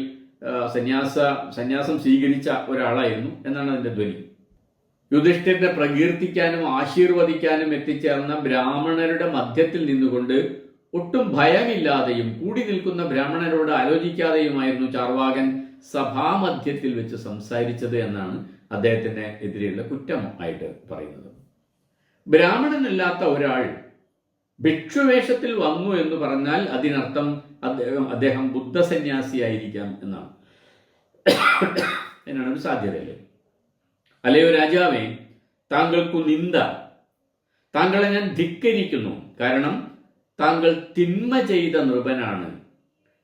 സന്യാസം സ്വീകരിച്ച ഒരാളായിരുന്നു എന്നാണ് അതിന്റെ ധ്വനി. യുധിഷ്ഠിരനെ പ്രകീർത്തിക്കാനും ആശീർവദിക്കാനും എത്തിച്ചേർന്ന ബ്രാഹ്മണരുടെ മധ്യത്തിൽ നിന്നുകൊണ്ട് ഒട്ടും ഭയമില്ലാതെയും കൂടി നിൽക്കുന്ന ബ്രാഹ്മണരോട് ആലോചിക്കാതെയുമായിരുന്നു ചാർവാകൻ സഭാമധ്യത്തിൽ വെച്ച് സംസാരിച്ചത് എന്നാണ് അദ്ദേഹത്തിന് എതിരെയുള്ള കുറ്റം ആയിട്ട് പറയുന്നത്. ബ്രാഹ്മണനല്ലാത്ത ഒരാൾ ഭിക്ഷുവേഷത്തിൽ വന്നു എന്ന് പറഞ്ഞാൽ അതിനർത്ഥം അദ്ദേഹം ബുദ്ധസന്യാസിയായിരിക്കാം എന്നാണ്. എന്നാണ് ഒരു സാധ്യതയല്ലേ? അല്ലയോ രാജാവേ, താങ്കൾക്കു നിന്ദ, താങ്കളെ ഞാൻ ധിക്കരിക്കുന്നു. കാരണം താങ്കൾ തിന്മ ചെയ്ത നൃപനാണ്,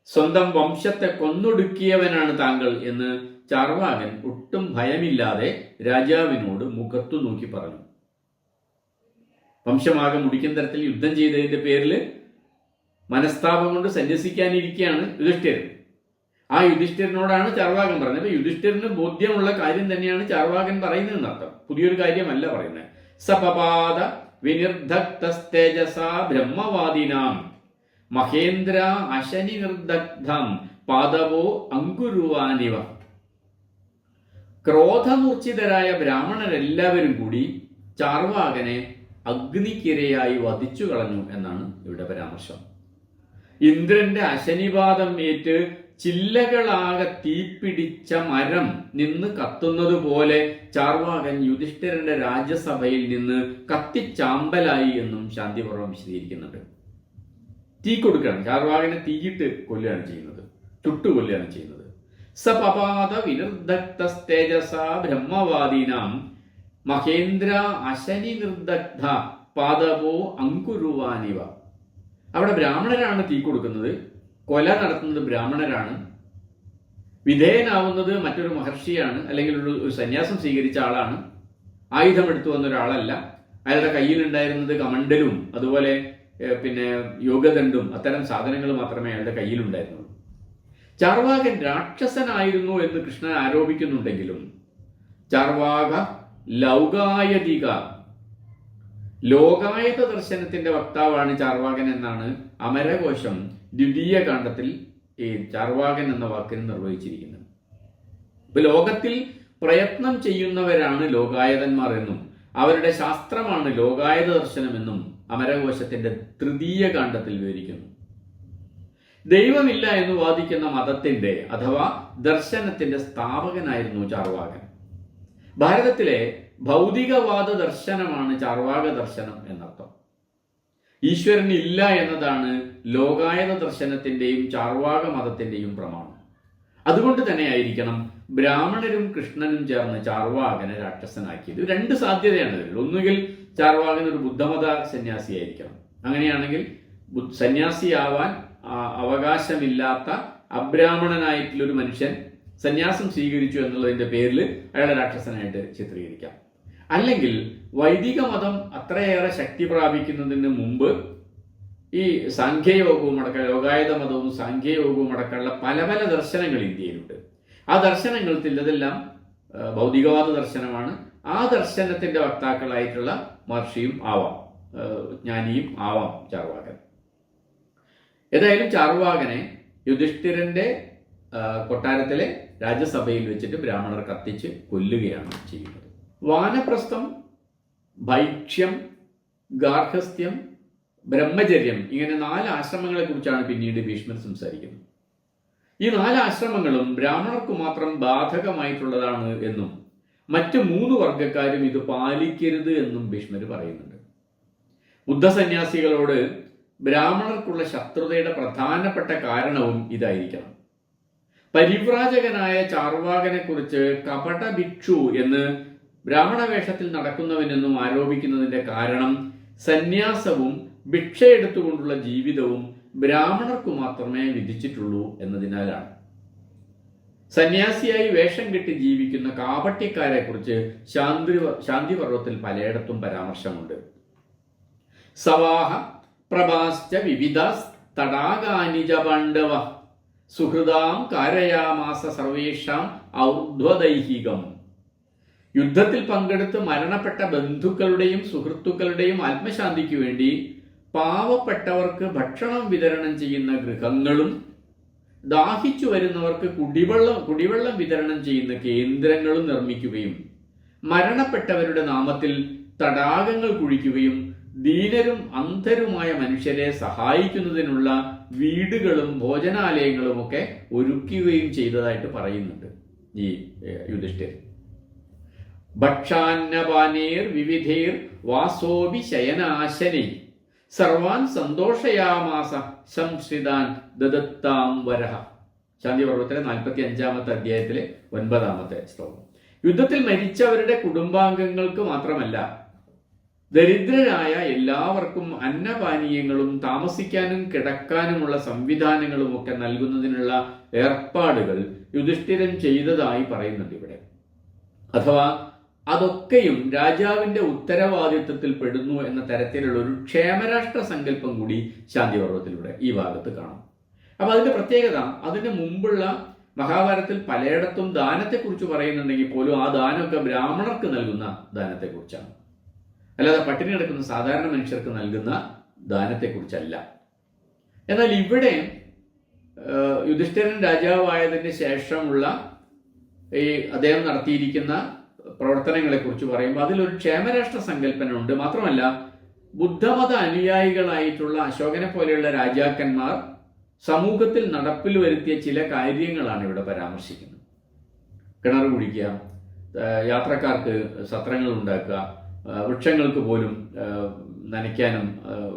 സ്വന്തം വംശത്തെ കൊന്നൊടുക്കിയവനാണ് താങ്കൾ എന്ന് ചാർവാകൻ ഒട്ടും ഭയമില്ലാതെ രാജാവിനോട് മുഖത്തു നോക്കി പറഞ്ഞു. വംശമാകെ മുടിക്കുന്ന തരത്തിൽ യുദ്ധം ചെയ്തതിന്റെ പേരിൽ മനസ്താപം കൊണ്ട് സന്യസിക്കാനിരിക്കുകയാണ് യുധിഷ്ഠിരൻ. ആ യുധിഷ്ഠിരനോടാണ് ചാർവാകൻ പറഞ്ഞത്. അപ്പൊ യുധിഷ്ഠിരന് ബോധ്യമുള്ള കാര്യം തന്നെയാണ് ചാർവാകൻ പറയുന്നതെന്ന് അർത്ഥം. പുതിയൊരു കാര്യമല്ല പറയുന്നത്. സപപാദ വിനിർദ്ധക്തസ്തേജസാ ബ്രഹ്മവാദിനാം മഹേന്ദ്ര അശനി നിർദഗ്ധം പാദവോ അങ്കുരുവാനിവ. ക്രോധമൂർച്ഛിതരായ ബ്രാഹ്മണരെല്ലാവരും കൂടി ചാർവാകനെ അഗ്നിക്കിരയായി വധിച്ചു കളഞ്ഞു എന്നാണ് ഇവിടെ പരാമർശം. ഇന്ദ്രന്റെ അശനിപാതം ഏറ്റ് ചില്ലകളാകെ തീപിടിച്ച മരം നിന്ന് കത്തുന്നത് പോലെ ചാർവാകൻ യുധിഷ്ഠിരന്റെ രാജ്യസഭയിൽ നിന്ന് കത്തിച്ചാമ്പലായി എന്നും ശാന്തിപർവ്വം വിശദീകരിക്കുന്നുണ്ട്. തീ കൊടുക്കുകയാണ്, ചാർവാകനെ തീയിട്ട് കൊല്ലുകയാണ് ചെയ്യുന്നത്, ചുട്ടുകൊല്ലുകയാണ് ചെയ്യുന്നത്. സപപാത വിനിർദഗ്ധസ്തേജസാ ബ്രഹ്മവാദീനാം മഹേന്ദ്ര അശനി നിർദഗ്ധ പാദവോ അങ്കുരുവാനിവ. അവിടെ ബ്രാഹ്മണരാണ് തീ കൊടുക്കുന്നത്, കൊല നടത്തുന്നത് ബ്രാഹ്മണരാണ്, വിധേയനാവുന്നത് മറ്റൊരു മഹർഷിയാണ്, അല്ലെങ്കിൽ ഒരു സന്യാസം സ്വീകരിച്ച ആളാണ്, ആയുധം എടുത്തു വന്ന ഒരാളല്ല. അയാളുടെ കയ്യിലുണ്ടായിരുന്നത് കമണ്ടലും അതുപോലെ യോഗദണ്ഡും അത്തരം സാധനങ്ങൾ മാത്രമേ അയാളുടെ കയ്യിലുണ്ടായിരുന്നുള്ളൂ. ചാർവാകൻ രാക്ഷസനായിരുന്നു എന്ന് കൃഷ്ണൻ ആരോപിക്കുന്നുണ്ടെങ്കിലും ചാർവാക ലൗകായതിക ലോകായത ദർശനത്തിന്റെ വക്താവാണ് ചാർവാകൻ എന്നാണ് അമരകോശം ദ്വിതീയ കാണ്ഡത്തിൽ ഈ ചാർവാകൻ എന്ന വാക്കിന് നിർവഹിച്ചിരിക്കുന്നത്. ഇപ്പൊ ലോകത്തിൽ പ്രയത്നം ചെയ്യുന്നവരാണ് ലോകായതന്മാർ എന്നും അവരുടെ ശാസ്ത്രമാണ് ലോകായത ദർശനമെന്നും അമരകോശത്തിന്റെ തൃതീയ കാണ്ഡത്തിൽ വിവരിക്കുന്നു. ദൈവമില്ല എന്ന് വാദിക്കുന്ന മതത്തിന്റെ അഥവാ ദർശനത്തിന്റെ സ്ഥാപകനായിരുന്നു ചാർവാകൻ. ഭാരതത്തിലെ ഭൗതികവാദ ദർശനമാണ് ചാർവാക ദർശനം എന്നർത്ഥം. ഈശ്വരൻ ഇല്ല എന്നതാണ് ലോകായത ദർശനത്തിന്റെയും ചാർവാക മതത്തിന്റെയും പ്രമാണം. അതുകൊണ്ട് തന്നെ ആയിരിക്കണം ബ്രാഹ്മണരും കൃഷ്ണനും ചേർന്ന് ചാർവാകനെ രാക്ഷസനാക്കിയത്. രണ്ട് സാധ്യതയാണ് ഇതിൽ. ഒന്നുകിൽ ചാർവാകൻ ഒരു ബുദ്ധമത സന്യാസിയായിരിക്കണം. അങ്ങനെയാണെങ്കിൽ സന്യാസിയാവാൻ അവകാശമില്ലാത്ത അബ്രാഹ്മണനായിട്ടുള്ള ഒരു മനുഷ്യൻ സന്യാസം സ്വീകരിച്ചു എന്നുള്ളതിന്റെ പേരിൽ അയാളെ രാക്ഷസനായിട്ട് ചിത്രീകരിക്കാം. അല്ലെങ്കിൽ വൈദിക മതം അത്രയേറെ ശക്തി പ്രാപിക്കുന്നതിന് മുമ്പ് ഈ സാഖ്യയോഗവും അടക്കം ലോകായത മതവും സാഖ്യയോഗവും അടക്കമുള്ള പല പല ദർശനങ്ങൾ ഇന്ത്യയിലുണ്ട്. ആ ദർശനങ്ങളിൽ ഇതെല്ലാം ഭൗതികവാദ ദർശനമാണ്. ആ ദർശനത്തിന്റെ വക്താക്കളായിട്ടുള്ള മഹർഷിയും ആവാം, ജ്ഞാനിയും ആവാം ചാർവാകൻ. ഏതായാലും ചാർവാകനെ യുധിഷ്ഠിരന്റെ കൊട്ടാരത്തിലെ രാജ്യസഭയിൽ വെച്ചിട്ട് ബ്രാഹ്മണർ കത്തിച്ച് കൊല്ലുകയാണ് ചെയ്യുന്നത്. വാനപ്രസ്ഥം, ഭൈക്ഷ്യം, ഗാർഹസ്ഥ്യം, ബ്രഹ്മചര്യം, ഇങ്ങനെ 4 ആശ്രമങ്ങളെ കുറിച്ചാണ് പിന്നീട് ഭീഷ്മർ സംസാരിക്കുന്നത്. ഈ 4 ആശ്രമങ്ങളും ബ്രാഹ്മണർക്ക് മാത്രം ബാധകമായിട്ടുള്ളതാണ് എന്നും മറ്റു 3 വർഗക്കാരും ഇത് പാലിക്കരുത് എന്നും ഭീഷ്മർ പറയുന്നുണ്ട്. ബുദ്ധസന്യാസികളോട് ബ്രാഹ്മണർക്കുള്ള ശത്രുതയുടെ പ്രധാനപ്പെട്ട കാരണവും ഇതായിരിക്കണം. പരിവ്രാജകനായ ചാർവാകനെ കുറിച്ച് കപട ഭിക്ഷു എന്ന് ബ്രാഹ്മണ വേഷത്തിൽ നടക്കുന്നവനെന്നും ആരോപിക്കുന്നതിന്റെ കാരണം സന്യാസവും ഭിക്ഷയെടുത്തുകൊണ്ടുള്ള ജീവിതവും ബ്രാഹ്മണർക്കു മാത്രമേ വിധിച്ചിട്ടുള്ളൂ എന്നതിനാലാണ്. സന്യാസിയായി വേഷം കെട്ടി ജീവിക്കുന്ന കാപട്യക്കാരെ കുറിച്ച് ശാന്തിപർവത്തിൽ പലയിടത്തും പരാമർശമുണ്ട്. സവാഹ പ്രഭാശ്ച വിവിധ തടാകാനിജ പാണ്ഡവ സുഹൃദാം കാരയാമാസ സർവേഷാം ഔർധ്വദൈഹികം. യുദ്ധത്തിൽ പങ്കെടുത്ത് മരണപ്പെട്ട ബന്ധുക്കളുടെയും സുഹൃത്തുക്കളുടെയും ആത്മശാന്തിക്ക് വേണ്ടി പാവപ്പെട്ടവർക്ക് ഭക്ഷണം വിതരണം ചെയ്യുന്ന ഗൃഹങ്ങളും ദാഹിച്ചു വരുന്നവർക്ക് കുടിവെള്ളം വിതരണം ചെയ്യുന്ന കേന്ദ്രങ്ങളും നിർമ്മിക്കുകയും മരണപ്പെട്ടവരുടെ നാമത്തിൽ തടാകങ്ങൾ കുഴിക്കുകയും ദീനരും അന്ധരുമായ മനുഷ്യരെ സഹായിക്കുന്നതിനുള്ള വീടുകളും ഭോജനാലയങ്ങളും ഒക്കെ ഒരുക്കുകയും ചെയ്തതായിട്ട് പറയുന്നുണ്ട് ഈ യുധിഷ്ഠിരൻ. ഭക്ഷാന്നപാനേർ വിവിധേർ വാസോപി ശയനാശനൈ സർവാൻ സന്തോഷയാമാസ സംശ്രിതാൻ ദദത്താം വരഹ. ശാന്തിപർവത്തിലെ 45-ാമത്തെ അധ്യായത്തിലെ 9-ാമത്തെ ശ്ലോകം. യുദ്ധത്തിൽ മരിച്ചവരുടെ കുടുംബാംഗങ്ങൾക്ക് മാത്രമല്ല, ദരിദ്രരായ എല്ലാവർക്കും അന്നപാനീയങ്ങളും താമസിക്കാനും കിടക്കാനുമുള്ള സംവിധാനങ്ങളും ഒക്കെ നൽകുന്നതിനുള്ള ഏർപ്പാടുകൾ യുധിഷ്ഠിരൻ ചെയ്തതായി പറയുന്നുണ്ട് ഇവിടെ. അഥവാ അതൊക്കെയും രാജാവിന്റെ ഉത്തരവാദിത്വത്തിൽ പെടുന്നു എന്ന തരത്തിലുള്ള ഒരു ക്ഷേമരാഷ്ട്ര സങ്കല്പം കൂടി ശാന്തിപർവത്തിലൂടെ ഈ ഭാഗത്ത് കാണാം. അപ്പൊ അതിന്റെ പ്രത്യേകത, അതിന് മുമ്പുള്ള മഹാഭാരതത്തിൽ പലയിടത്തും ദാനത്തെക്കുറിച്ച് പറയുന്നുണ്ടെങ്കിൽ പോലും ആ ദാനമൊക്കെ ബ്രാഹ്മണർക്ക് നൽകുന്ന ദാനത്തെക്കുറിച്ചാണ്, അല്ലാതെ പട്ടിണി കിടക്കുന്ന സാധാരണ മനുഷ്യർക്ക് നൽകുന്ന ദാനത്തെക്കുറിച്ചല്ല. എന്നാൽ ഇവിടെ യുധിഷ്ഠിരൻ രാജാവായതിന് ശേഷമുള്ള ഈ അദ്ദേഹം നടത്തിയിരിക്കുന്ന പ്രവർത്തനങ്ങളെ കുറിച്ച് പറയുമ്പോൾ അതിലൊരു ക്ഷേമരാഷ്ട്ര സങ്കല്പനുണ്ട്. മാത്രമല്ല, ബുദ്ധമത അനുയായികളായിട്ടുള്ള അശോകനെ പോലെയുള്ള രാജാക്കന്മാർ സമൂഹത്തിൽ നടപ്പിൽ വരുത്തിയ ചില കാര്യങ്ങളാണ് ഇവിടെ പരാമർശിക്കുന്നത്. കിണർ കുഴിക്കുക, യാത്രക്കാർക്ക് സത്രങ്ങൾ ഉണ്ടാക്കുക, വൃക്ഷങ്ങൾക്ക് പോലും നനയ്ക്കാനും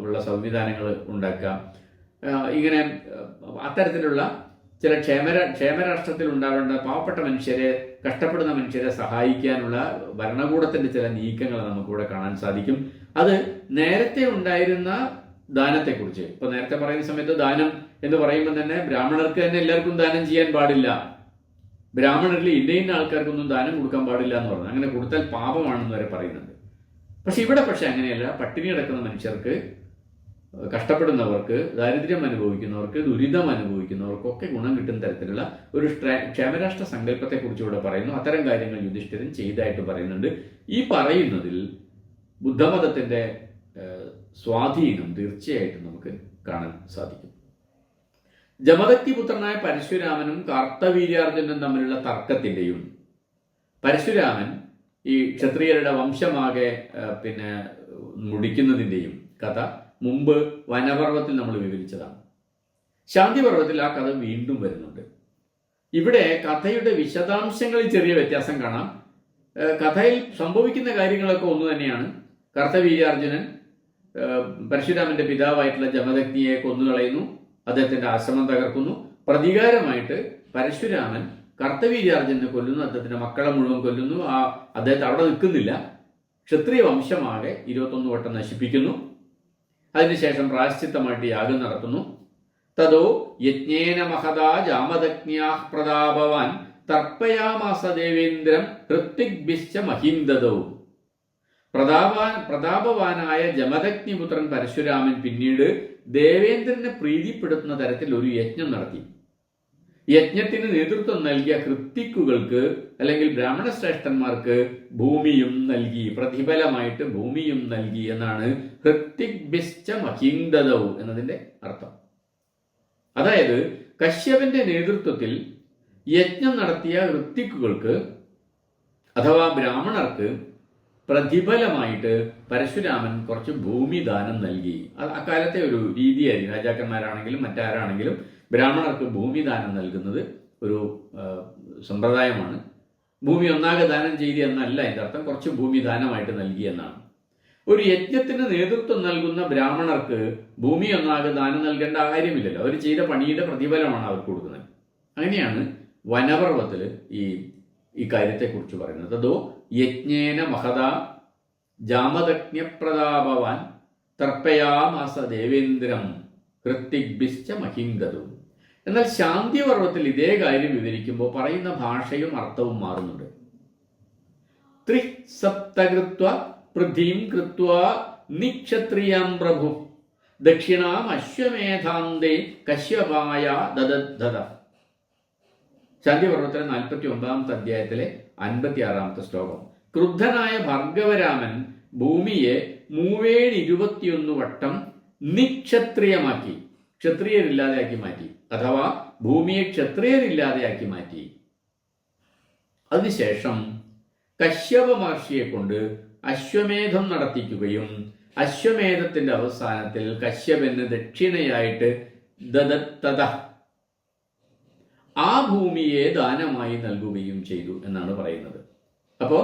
ഉള്ള സംവിധാനങ്ങൾ ഉണ്ടാക്കുക, ഇങ്ങനെ അത്തരത്തിലുള്ള ചില ക്ഷേമരാഷ്ട്രത്തിൽ ഉണ്ടാവേണ്ട പാവപ്പെട്ട മനുഷ്യരെ, കഷ്ടപ്പെടുന്ന മനുഷ്യരെ സഹായിക്കാനുള്ള ഭരണകൂടത്തിന്റെ ചില നീക്കങ്ങൾ നമുക്കിവിടെ കാണാൻ സാധിക്കും. അത് നേരത്തെ ഉണ്ടായിരുന്ന ദാനത്തെക്കുറിച്ച്, ഇപ്പൊ നേരത്തെ പറയുന്ന സമയത്ത് ദാനം എന്ന് പറയുമ്പോൾ തന്നെ ബ്രാഹ്മണർക്ക് തന്നെ എല്ലാവർക്കും ദാനം ചെയ്യാൻ പാടില്ല, ബ്രാഹ്മണരിൽ ഇന്ന ആൾക്കാർക്കൊന്നും ദാനം കൊടുക്കാൻ പാടില്ല എന്ന് പറഞ്ഞു. അങ്ങനെ കൊടുത്താൽ പാപമാണെന്ന് വരെ പറയുന്നുണ്ട്. പക്ഷെ ഇവിടെ അങ്ങനെയല്ല. പട്ടിണി കിടക്കുന്ന മനുഷ്യർക്ക്, കഷ്ടപ്പെടുന്നവർക്ക്, ദാരിദ്ര്യം അനുഭവിക്കുന്നവർക്ക്, ദുരിതം അനുഭവിക്കുന്നവർക്കൊക്കെ ഗുണം കിട്ടുന്ന തരത്തിലുള്ള ഒരു ക്ഷേമരാഷ്ട്ര സങ്കല്പത്തെക്കുറിച്ച് ഇവിടെ പറയുന്നു. അത്തരം കാര്യങ്ങൾ യുധിഷ്ഠിരൻ ചെയ്തതായിട്ട് പറയുന്നുണ്ട്. ഈ പറയുന്നതിൽ ബുദ്ധമതത്തിന്റെ സ്വാധീനം തീർച്ചയായിട്ടും നമുക്ക് കാണാൻ സാധിക്കും. ജമദഗ്നി പുത്രനായ പരശുരാമനും കാർത്തവീര്യാർജുനനും തമ്മിലുള്ള തർക്കത്തിന്റെയും പരശുരാമൻ ഈ ക്ഷത്രിയരുടെ വംശമാകെ മുടിക്കുന്നതിന്റെയും കഥ മുമ്പ് വനപർവ്വത്തിൽ നമ്മൾ വിവരിച്ചതാണ്. ശാന്തിപർവ്വത്തിൽ ആ കഥ വീണ്ടും വരുന്നുണ്ട്. ഇവിടെ കഥയുടെ വിശദാംശങ്ങളിൽ ചെറിയ വ്യത്യാസം കാണാം. കഥയിൽ സംഭവിക്കുന്ന കാര്യങ്ങളൊക്കെ ഒന്ന് തന്നെയാണ്. കർത്തവീര്യാർജുനൻ പരശുരാമന്റെ പിതാവായിട്ടുള്ള ജമദഗ്നിയെ കൊന്നുകളയുന്നു, അദ്ദേഹത്തിന്റെ ആശ്രമം തകർക്കുന്നു. പ്രതികാരമായിട്ട് പരശുരാമൻ കർത്തവീര്യാർജുനെ കൊല്ലുന്നു, അദ്ദേഹത്തിന്റെ മക്കളെ മുഴുവൻ കൊല്ലുന്നു. അദ്ദേഹത്തെ അവിടെ നിൽക്കുന്നില്ല, ക്ഷത്രിയ വംശമാകെ 21 വട്ടം നശിപ്പിക്കുന്നു. അതിനുശേഷം പ്രായശ്ചിത്തമായിട്ട് യാഗം നടത്തുന്നു. തതോ യജ്ഞേന മഹദാ ജാമദഗ്ന്യാ പ്രതാപവാൻ തർപ്പയാമാസ ദേവേന്ദ്രം ഹൃത്വിഗ്ഭിശ്ച മഹീന്ദതൗ. പ്രതാപവാനായ ജമദഗ്നിപുത്രൻ പരശുരാമൻ പിന്നീട് ദേവേന്ദ്രനെ പ്രീതിപ്പെടുത്തുന്ന തരത്തിൽ ഒരു യജ്ഞം നടത്തി. യജ്ഞത്തിന് നേതൃത്വം നൽകിയ ഹൃത്തിക്കുകൾക്ക് അല്ലെങ്കിൽ ബ്രാഹ്മണ ശ്രേഷ്ഠന്മാർക്ക് ഭൂമിയും നൽകി, പ്രതിഫലമായിട്ട് ഭൂമിയും നൽകി എന്നാണ് ഹൃത്വിഗ്ഭിശ്ച മഹീന്ദതൗ എന്നതിന്റെ അർത്ഥം. അതായത് കശ്യപന്റെ നേതൃത്വത്തിൽ യജ്ഞം നടത്തിയ ഹൃത്തിക്കുകൾക്ക് അഥവാ ബ്രാഹ്മണർക്ക് പ്രതിഫലമായിട്ട് പരശുരാമൻ കുറച്ച് ഭൂമി ദാനം നൽകി. അക്കാലത്തെ ഒരു രീതിയായിരുന്നു. രാജാക്കന്മാരാണെങ്കിലും മറ്റാരാണെങ്കിലും ബ്രാഹ്മണർക്ക് ഭൂമി ദാനം നൽകുന്നത് ഒരു സമ്പ്രദായമാണ്. ഭൂമി ഒന്നാകെ ദാനം ചെയ്തു എന്നല്ല എൻ്റെ അർത്ഥം, കുറച്ച് ഭൂമി ദാനമായിട്ട് നൽകി എന്നാണ്. ഒരു യജ്ഞത്തിന് നേതൃത്വം നൽകുന്ന ബ്രാഹ്മണർക്ക് ഭൂമി ഒന്നാകെ ദാനം നൽകേണ്ട കാര്യമില്ലല്ലോ, അവർ ചെയ്ത പണിയുടെ പ്രതിഫലമാണ് അവർക്ക് കൊടുക്കുന്നത്. അങ്ങനെയാണ് വനപർവ്വത്തിൽ ഈ കാര്യത്തെക്കുറിച്ച് പറയുന്നത്. അതോ യജ്ഞേന മഹദ ജാമദഗ്ന്യപ്രതാപവാൻ തർപ്പയാമാസ ദേവേന്ദ്രം ഹൃത്വിഗ്ഭിശ്ച മഹീന്ദതൗ. എന്നാൽ ശാന്തിപർവ്വത്തിൽ ഇതേ കാര്യം വിവരിക്കുമ്പോൾ പറയുന്ന ഭാഷയും അർത്ഥവും മാറുന്നുണ്ട്. ത്രിസപ്തകൃത്വ പൃഥ്വീം കൃത്വാ നിക്ഷത്രിയാം പ്രഭു ദക്ഷിണാം അശ്വമേധാന്തേ കശ്യപായ ദദദ്ധത. ശാന്തിപർവ്വത്തിലെ 49-ാമത്തെ അധ്യായത്തിലെ 56-ാമത്തെ ശ്ലോകം. ക്രുദ്ധനായ ഭാർഗവരാമൻ ഭൂമിയെ 21 വട്ടം നിക്ഷത്രിയമാക്കി, ക്ഷത്രിയരില്ലാതെയാക്കി മാറ്റി, അഥവാ ഭൂമിയെ ക്ഷത്രിയരില്ലാതെയാക്കി മാറ്റി. അതിനുശേഷം കശ്യപ മഹർഷിയെ കൊണ്ട് അശ്വമേധം നടത്തിക്കുകയും അശ്വമേധത്തിന്റെ അവസാനത്തിൽ കശ്യപന് ദക്ഷിണയായിട്ട് ദദത്തത ആ ഭൂമിയെ ദാനമായി നൽകുകയും ചെയ്തു എന്നാണ് പറയുന്നത്. അപ്പോ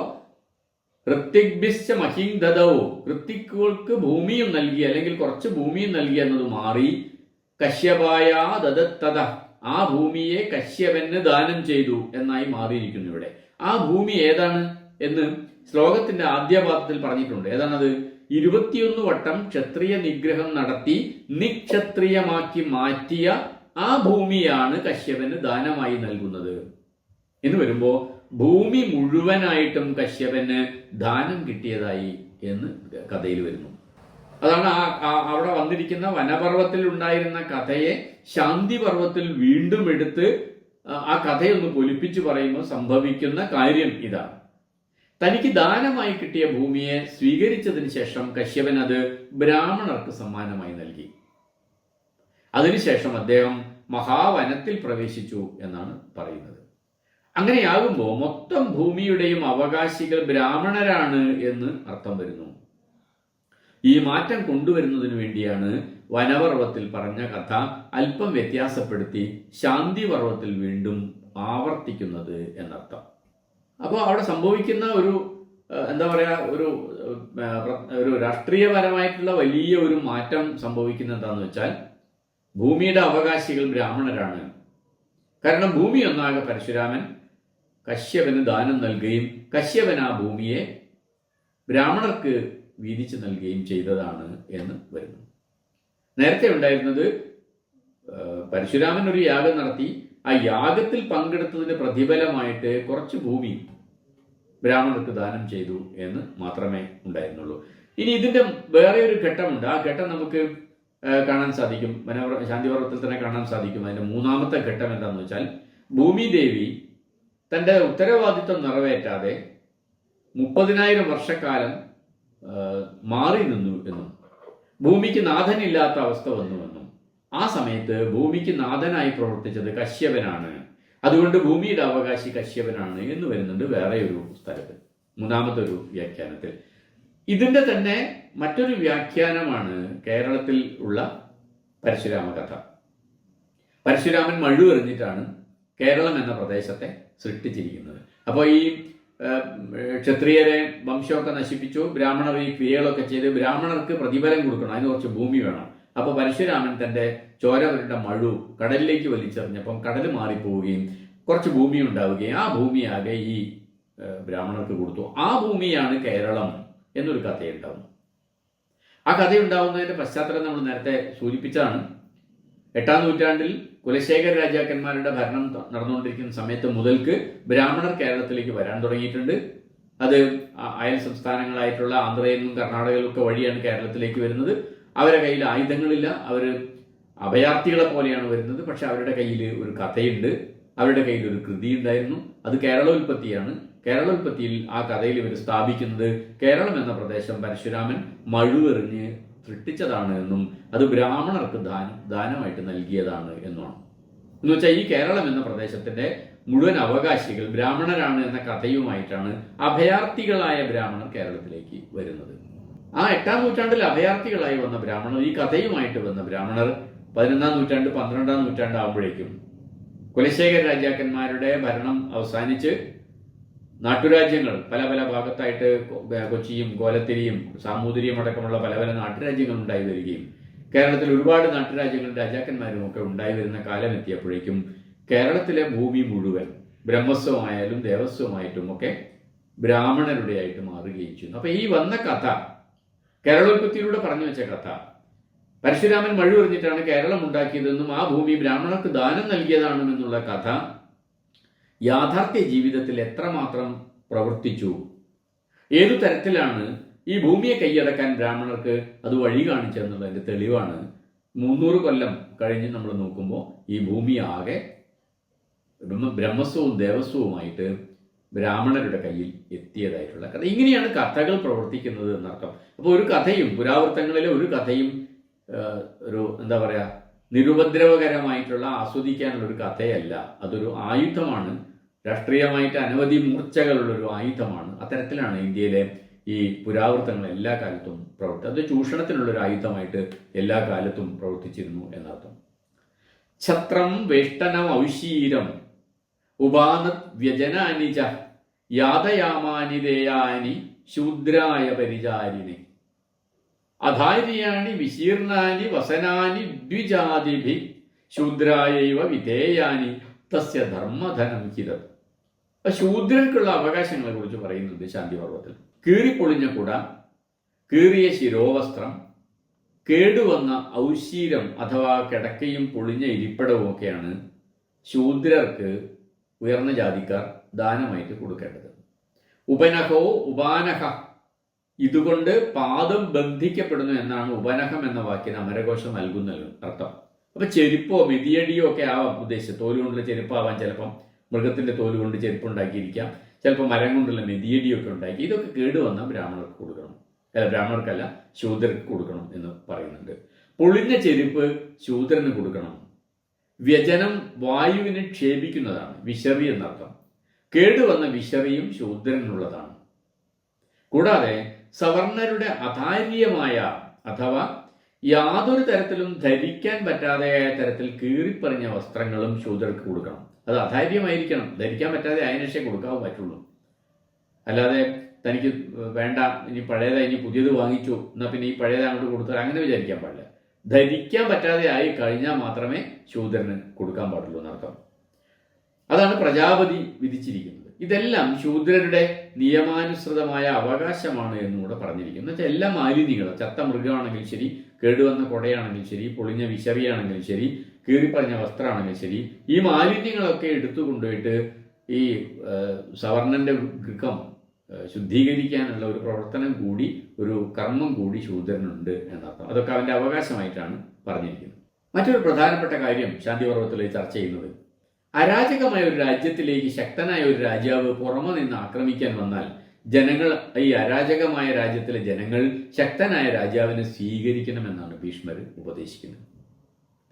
ഹൃത്വിഗ്ഭിശ്ച മഹീന്ദതൗ, ഹൃത്തിക്കുകൾക്ക് ഭൂമിയും നൽകി അല്ലെങ്കിൽ കുറച്ച് ഭൂമിയും നൽകി എന്നത് മാറി കശ്യപായ ദദത്തത ആ ഭൂമിയെ കശ്യപന് ദാനം ചെയ്തു എന്നായി മാറിയിരിക്കുന്നു. ഇവിടെ ആ ഭൂമി ഏതാണ് എന്ന് ശ്ലോകത്തിന്റെ ആദ്യ ഭാഗത്തിൽ പറഞ്ഞിട്ടുണ്ട്. ഏതാണത്? 21 വട്ടം ക്ഷത്രിയ നിഗ്രഹം നടത്തി നിക്ഷത്രിയമാക്കി മാറ്റിയ ആ ഭൂമിയാണ് കശ്യപന് ദാനമായി നൽകുന്നത് എന്ന് വരുമ്പോ ഭൂമി മുഴുവനായിട്ടും കശ്യപന് ദാനം കിട്ടിയതായി എന്ന് കഥയിൽ വരുന്നു. അതാണ് അവിടെ വന്നിരിക്കുന്ന വനപർവ്വത്തിൽ ഉണ്ടായിരുന്ന കഥയെ ശാന്തിപർവ്വത്തിൽ വീണ്ടും എടുത്ത് ആ കഥയൊന്ന് പൊലിപ്പിച്ചു പറയുമ്പോൾ സംഭവിക്കുന്ന കാര്യം ഇതാണ്. തനിക്ക് ദാനമായി കിട്ടിയ ഭൂമിയെ സ്വീകരിച്ചതിന് ശേഷം കശ്യപൻ അത് ബ്രാഹ്മണർക്ക് സമ്മാനമായി നൽകി. അതിനുശേഷം അദ്ദേഹം മഹാവനത്തിൽ പ്രവേശിച്ചു എന്നാണ് പറയുന്നത്. അങ്ങനെയാകുമ്പോൾ മൊത്തം ഭൂമിയുടെയും അവകാശികൾ ബ്രാഹ്മണരാണ് എന്ന് അർത്ഥം വരുന്നു. ഈ മാറ്റം കൊണ്ടുവരുന്നതിന് വേണ്ടിയാണ് വനപർവ്വത്തിൽ പറഞ്ഞ കഥ അല്പം വ്യത്യാസപ്പെടുത്തി ശാന്തിപർവ്വത്തിൽ വീണ്ടും ആവർത്തിക്കുന്നത് എന്നർത്ഥം. അപ്പോൾ അവിടെ സംഭവിക്കുന്ന ഒരു എന്താ പറയാ ഒരു രാഷ്ട്രീയപരമായിട്ടുള്ള വലിയ ഒരു മാറ്റം സംഭവിക്കുന്ന എന്താന്ന് വെച്ചാൽ ഭൂമിയുടെ അവകാശികൾ ബ്രാഹ്മണരാണ്. കാരണം ഭൂമി ഒന്നാകെ പരശുരാമൻ കശ്യപന് ദാനം നൽകുകയും കശ്യപൻ ആ ഭൂമിയെ ബ്രാഹ്മണർക്ക് വീതിച്ചു നൽകുകയും ചെയ്തതാണ് എന്ന് വരുന്നു. നേരത്തെ ഉണ്ടായിരുന്നത് പരശുരാമൻ ഒരു യാഗം നടത്തി, ആ യാഗത്തിൽ പങ്കെടുത്തതിന് പ്രതിഫലമായിട്ട് കുറച്ച് ഭൂമി ബ്രാഹ്മണർക്ക് ദാനം ചെയ്തു എന്ന് മാത്രമേ ഉണ്ടായിരുന്നുള്ളൂ. ഇനി ഇതിന്റെ വേറെ ഒരു ഘട്ടമുണ്ട്. ആ ഘട്ടം നമുക്ക് കാണാൻ സാധിക്കും, ശാന്തിപർവ്വത്തിൽ തന്നെ കാണാൻ സാധിക്കും. അതിന്റെ 3-ാമത്തെ ഘട്ടം എന്താണെന്ന് വെച്ചാൽ ഭൂമിദേവി തന്റെ ഉത്തരവാദിത്വം നിറവേറ്റാതെ 30,000 വർഷക്കാലം മാറി നിന്നു എന്നും ഭൂമിക്ക് നാഥനില്ലാത്ത അവസ്ഥ വന്നുവെന്നും ആ സമയത്ത് ഭൂമിക്ക് നാഥനായി പ്രവർത്തിച്ചത് കശ്യപനാണ്, അതുകൊണ്ട് ഭൂമിയുടെ അവകാശി കശ്യപനാണ് എന്ന് വരുന്നുണ്ട് വേറെ ഒരു സ്ഥലത്ത്, 3-ാമത്തെ ഒരു വ്യാഖ്യാനത്തിൽ. ഇതിന്റെ തന്നെ മറ്റൊരു വ്യാഖ്യാനമാണ് കേരളത്തിൽ ഉള്ള പരശുരാമ കഥ. പരശുരാമൻ മഴു എറിഞ്ഞിട്ടാണ് കേരളം എന്ന പ്രദേശത്തെ സൃഷ്ടിച്ചിരിക്കുന്നത്. അപ്പോൾ ഈ ക്ഷത്രിയരെ വംശമൊക്കെ നശിപ്പിച്ചു, ബ്രാഹ്മണർ ഈ ക്രിയകളൊക്കെ ചെയ്ത് ബ്രാഹ്മണർക്ക് പ്രതിഫലം കൊടുക്കണം, അതിന് കുറച്ച് ഭൂമി വേണം. അപ്പോൾ പരശുരാമൻ തന്റെ ചോര പുരണ്ട മഴു കടലിലേക്ക് വലിച്ചെറിഞ്ഞപ്പം കടൽ മാറിപ്പോവുകയും കുറച്ച് ഭൂമി ഉണ്ടാവുകയും ആ ഭൂമിയാകെ ഈ ബ്രാഹ്മണർക്ക് കൊടുത്തു. ആ ഭൂമിയാണ് കേരളം എന്നൊരു കഥയുണ്ടാവുന്നു. ആ കഥയുണ്ടാവുന്നതിന്റെ പശ്ചാത്തലം നമ്മൾ നേരത്തെ സൂചിപ്പിച്ചാണ്. 8-ാം നൂറ്റാണ്ടിൽ കുലശേഖര രാജാക്കന്മാരുടെ ഭരണം നടന്നുകൊണ്ടിരിക്കുന്ന സമയത്ത് മുതൽക്ക് ബ്രാഹ്മണർ കേരളത്തിലേക്ക് വരാൻ തുടങ്ങിയിട്ടുണ്ട്. അത് അയൽ സംസ്ഥാനങ്ങളായിട്ടുള്ള ആന്ധ്രയിൽ നിന്നും കർണാടകയിലും ഒക്കെ വഴിയാണ് കേരളത്തിലേക്ക് വരുന്നത്. അവരുടെ കയ്യിൽ ആയുധങ്ങളില്ല, അവർ അഭയാർത്ഥികളെ പോലെയാണ് വരുന്നത്. പക്ഷെ അവരുടെ കയ്യിൽ ഒരു കഥയുണ്ട്, അവരുടെ കയ്യിൽ ഒരു കൃതി ഉണ്ടായിരുന്നു. അത് കേരളോൽപ്പത്തിയാണ്. കേരളോൽപ്പത്തിയിൽ ആ കഥയിൽ ഇവർ സ്ഥാപിക്കുന്നത് കേരളം എന്ന പ്രദേശം പരശുരാമൻ മഴുവെറിഞ്ഞ് സൃഷ്ടിച്ചതാണ് എന്നും അത് ബ്രാഹ്മണർക്ക് ദാനമായിട്ട് നൽകിയതാണ് എന്നുമാണ്. എന്ന് വെച്ചാൽ ഈ കേരളം എന്ന പ്രദേശത്തിന്റെ മുഴുവൻ അവകാശികൾ ബ്രാഹ്മണരാണ് എന്ന കഥയുമായിട്ടാണ് അഭയാർത്ഥികളായ ബ്രാഹ്മണർ കേരളത്തിലേക്ക് വരുന്നത്. ആ 8-ാം നൂറ്റാണ്ടിൽ അഭയാർത്ഥികളായി വന്ന ബ്രാഹ്മണർ, ഈ കഥയുമായിട്ട് വന്ന ബ്രാഹ്മണർ 11-ാം നൂറ്റാണ്ട് 12-ാം നൂറ്റാണ്ട് ആകുമ്പോഴേക്കും കുലശേഖര രാജാക്കന്മാരുടെ ഭരണം അവസാനിച്ച് നാട്ടുരാജ്യങ്ങൾ പല പല ഭാഗത്തായിട്ട് കൊച്ചിയും കോലത്തിരിയും സാമൂതിരിയും അടക്കമുള്ള പല പല നാട്ടുരാജ്യങ്ങൾ ഉണ്ടായി വരികയും കേരളത്തിൽ ഒരുപാട് നാട്ടുരാജ്യങ്ങളും രാജാക്കന്മാരും ഒക്കെ ഉണ്ടായി വരുന്ന കാലം എത്തിയപ്പോഴേക്കും കേരളത്തിലെ ഭൂമി മുഴുവൻ ബ്രഹ്മസ്വമായാലും ദേവസ്വമായിട്ടും ഒക്കെ ബ്രാഹ്മണരുടെ ആയിട്ട് മാറുകയും ചെയ്യുന്നു. അപ്പൊ ഈ വന്ന കഥ, കേരളോൽപ്പത്തിയിലൂടെ പറഞ്ഞു വെച്ച കഥ, പരശുരാമൻ മഴുവെറിഞ്ഞിട്ടാണ് കേരളം ഉണ്ടാക്കിയതെന്നും ആ ഭൂമി ബ്രാഹ്മണർക്ക് ദാനം നൽകിയതാണെന്നുള്ള കഥ യാഥാർത്ഥ്യ ജീവിതത്തിൽ എത്രമാത്രം പ്രവർത്തിച്ചു, ഏതു തരത്തിലാണ് ഈ ഭൂമിയെ കൈയടക്കാൻ ബ്രാഹ്മണർക്ക് അത് വഴി കാണിച്ചെന്നുള്ളതിന്റെ തെളിവാണ് 300 കൊല്ലം കഴിഞ്ഞ് നമ്മൾ നോക്കുമ്പോൾ ഈ ഭൂമി ആകെ ബ്രഹ്മസ്വവും ദേവസ്വവുമായിട്ട് ബ്രാഹ്മണരുടെ കയ്യിൽ എത്തിയതായിട്ടുള്ള കഥ. ഇങ്ങനെയാണ് കഥകൾ പ്രവർത്തിക്കുന്നത് എന്നർത്ഥം. അപ്പോൾ ഒരു കഥയും പുരാവൃത്തങ്ങളിലെ ഒരു കഥയും ഒരു എന്താ പറയാ നിരുപദ്രവകരമായിട്ടുള്ള ആസ്വദിക്കാനുള്ള ഒരു കഥയല്ല, അതൊരു ആയുധമാണ്. രാഷ്ട്രീയമായിട്ട് അനവധി മൂർച്ചകളുള്ളൊരു ആയുധമാണ്. അത്തരത്തിലാണ് ഇന്ത്യയിലെ ഈ പുരാവൃത്തങ്ങൾ എല്ലാ കാലത്തും അത് ചൂഷണത്തിനുള്ളൊരു ആയുധമായിട്ട് എല്ലാ കാലത്തും പ്രവർത്തിച്ചിരുന്നു എന്നർത്ഥം. ഛത്രം വേഷ്ടനം ഔശീരം ഉപാനത് വ്യജനാനി ച യാതയാമാനി ദേയാനി ശൂദ്രായ പരിചാരിണി അധാര്യാണി വിശീർണാനി വസനാനി ദ്വിജാതിഭി ശൂദ്രായൈവ വിധേയാനി തസ്യ ധർമ്മധനം ഹിതം. ശൂദ്രർക്കുള്ള അവകാശങ്ങളെ കുറിച്ച് പറയുന്നുണ്ട് ശാന്തിപർവത്തിൽ. കീറിപ്പൊളിഞ്ഞ കുട, കീറിയ ശിരോവസ്ത്രം, കേടുവന്ന ഔശീരം അഥവാ കിടക്കയും പൊളിഞ്ഞ ഇരിപ്പിടവും ഒക്കെയാണ് ശൂദ്രർക്ക് ഉയർന്ന ജാതിക്കാർ ദാനമായിട്ട് കൊടുക്കേണ്ടത്. ഉപനഹോ ഉപാനഹ, ഇതുകൊണ്ട് പാദം ബന്ധിക്കപ്പെടുന്നു എന്നാണ് ഉപനഹം എന്ന വാക്കിന് അമരകോശം നൽകുന്ന അർത്ഥം. അപ്പൊ ചെരുപ്പോ മിതിയടിയോ ഒക്കെ ആവാം ഉദ്ദേശിച്ചത്. തോലുകൊണ്ടുള്ള ചെരുപ്പാവാം, ചിലപ്പം മൃഗത്തിന്റെ തോല് കൊണ്ട് ചെരുപ്പുണ്ടാക്കിയിരിക്കാം, ചിലപ്പോൾ മരം കൊണ്ടുള്ള മെതിയടിയൊക്കെ ഉണ്ടാക്കി. ഇതൊക്കെ കേടുവന്ന ബ്രാഹ്മണർക്ക് കൊടുക്കണം, ബ്രാഹ്മണർക്കല്ല ശൂദ്രർക്ക് കൊടുക്കണം എന്ന് പറയുന്നുണ്ട്. പൊളിഞ്ഞ ചെരുപ്പ് ശൂദ്രന് കൊടുക്കണം. വ്യജനം വായുവിനെ ക്ഷേപിക്കുന്നതാണ്, വിശറി എന്നർത്ഥം. കേടുവന്ന വിശറിയും ശൂദ്രനുള്ളതാണ്. കൂടാതെ സവർണരുടെ അധാര്യമായ അഥവാ യാതൊരു തരത്തിലും ധരിക്കാൻ പറ്റാതെയായ തരത്തിൽ കീറിപ്പറിഞ്ഞ വസ്ത്രങ്ങളും ശൂദ്രർക്ക് കൊടുക്കണം. അത് അധാര്യമായിരിക്കണം, ധരിക്കാൻ പറ്റാതെ അതിനേ കൊടുക്കാൻ പറ്റുള്ളൂ. അല്ലാതെ തനിക്ക് വേണ്ട, ഇനി പഴയതായി ഇനി പുതിയത് വാങ്ങിച്ചു എന്നാൽ പിന്നെ ഈ പഴയത് അങ്ങോട്ട് കൊടുത്താൽ അങ്ങനെ വിചാരിക്കാൻ പാടില്ല. ധരിക്കാൻ പറ്റാതെ ആയി കഴിഞ്ഞാൽ മാത്രമേ ശൂദ്രന് കൊടുക്കാൻ പാടുള്ളൂ എന്നർത്ഥം. അതാണ് പ്രജാപതി വിധിച്ചിരിക്കുന്നത്. ഇതെല്ലാം ശൂദ്രരുടെ നിയമാനുസൃതമായ അവകാശമാണ് എന്നുകൂടെ പറഞ്ഞിരിക്കുന്നു. എന്ന് വെച്ചാൽ എല്ലാ മാലിന്യങ്ങളും, ചത്ത മൃഗമാണെങ്കിലും ശരി, കേടുവന്ന കൊടയാണെങ്കിലും ശരി, പൊളിഞ്ഞ വിശറിയാണെങ്കിലും ശരി, കീറിപ്പറഞ്ഞ വസ്ത്രമാണെങ്കിലും ശരി, ഈ മാലിന്യങ്ങളൊക്കെ എടുത്തു കൊണ്ടുപോയിട്ട് ഈ സവർണന്റെ ഗൃഹം ശുദ്ധീകരിക്കാനുള്ള ഒരു പ്രവർത്തനം കൂടി, ഒരു കർമ്മം കൂടി ശൂദ്രനുണ്ട് എന്നർത്ഥം. അതൊക്കെ അവന്റെ അവകാശമായിട്ടാണ് പറഞ്ഞിരിക്കുന്നത്. മറ്റൊരു പ്രധാനപ്പെട്ട കാര്യം ശാന്തിപർവത്തിൽ ചർച്ച ചെയ്യുന്നത്, അരാജകമായ ഒരു രാജ്യത്തിലേക്ക് ശക്തനായ ഒരു രാജാവ് പുറമെ നിന്ന് ആക്രമിക്കാൻ വന്നാൽ ജനങ്ങൾ, ഈ അരാജകമായ രാജ്യത്തിലെ ജനങ്ങൾ ശക്തനായ രാജാവിനെ സ്വീകരിക്കണമെന്നാണ് ഭീഷ്മർ ഉപദേശിക്കുന്നത്.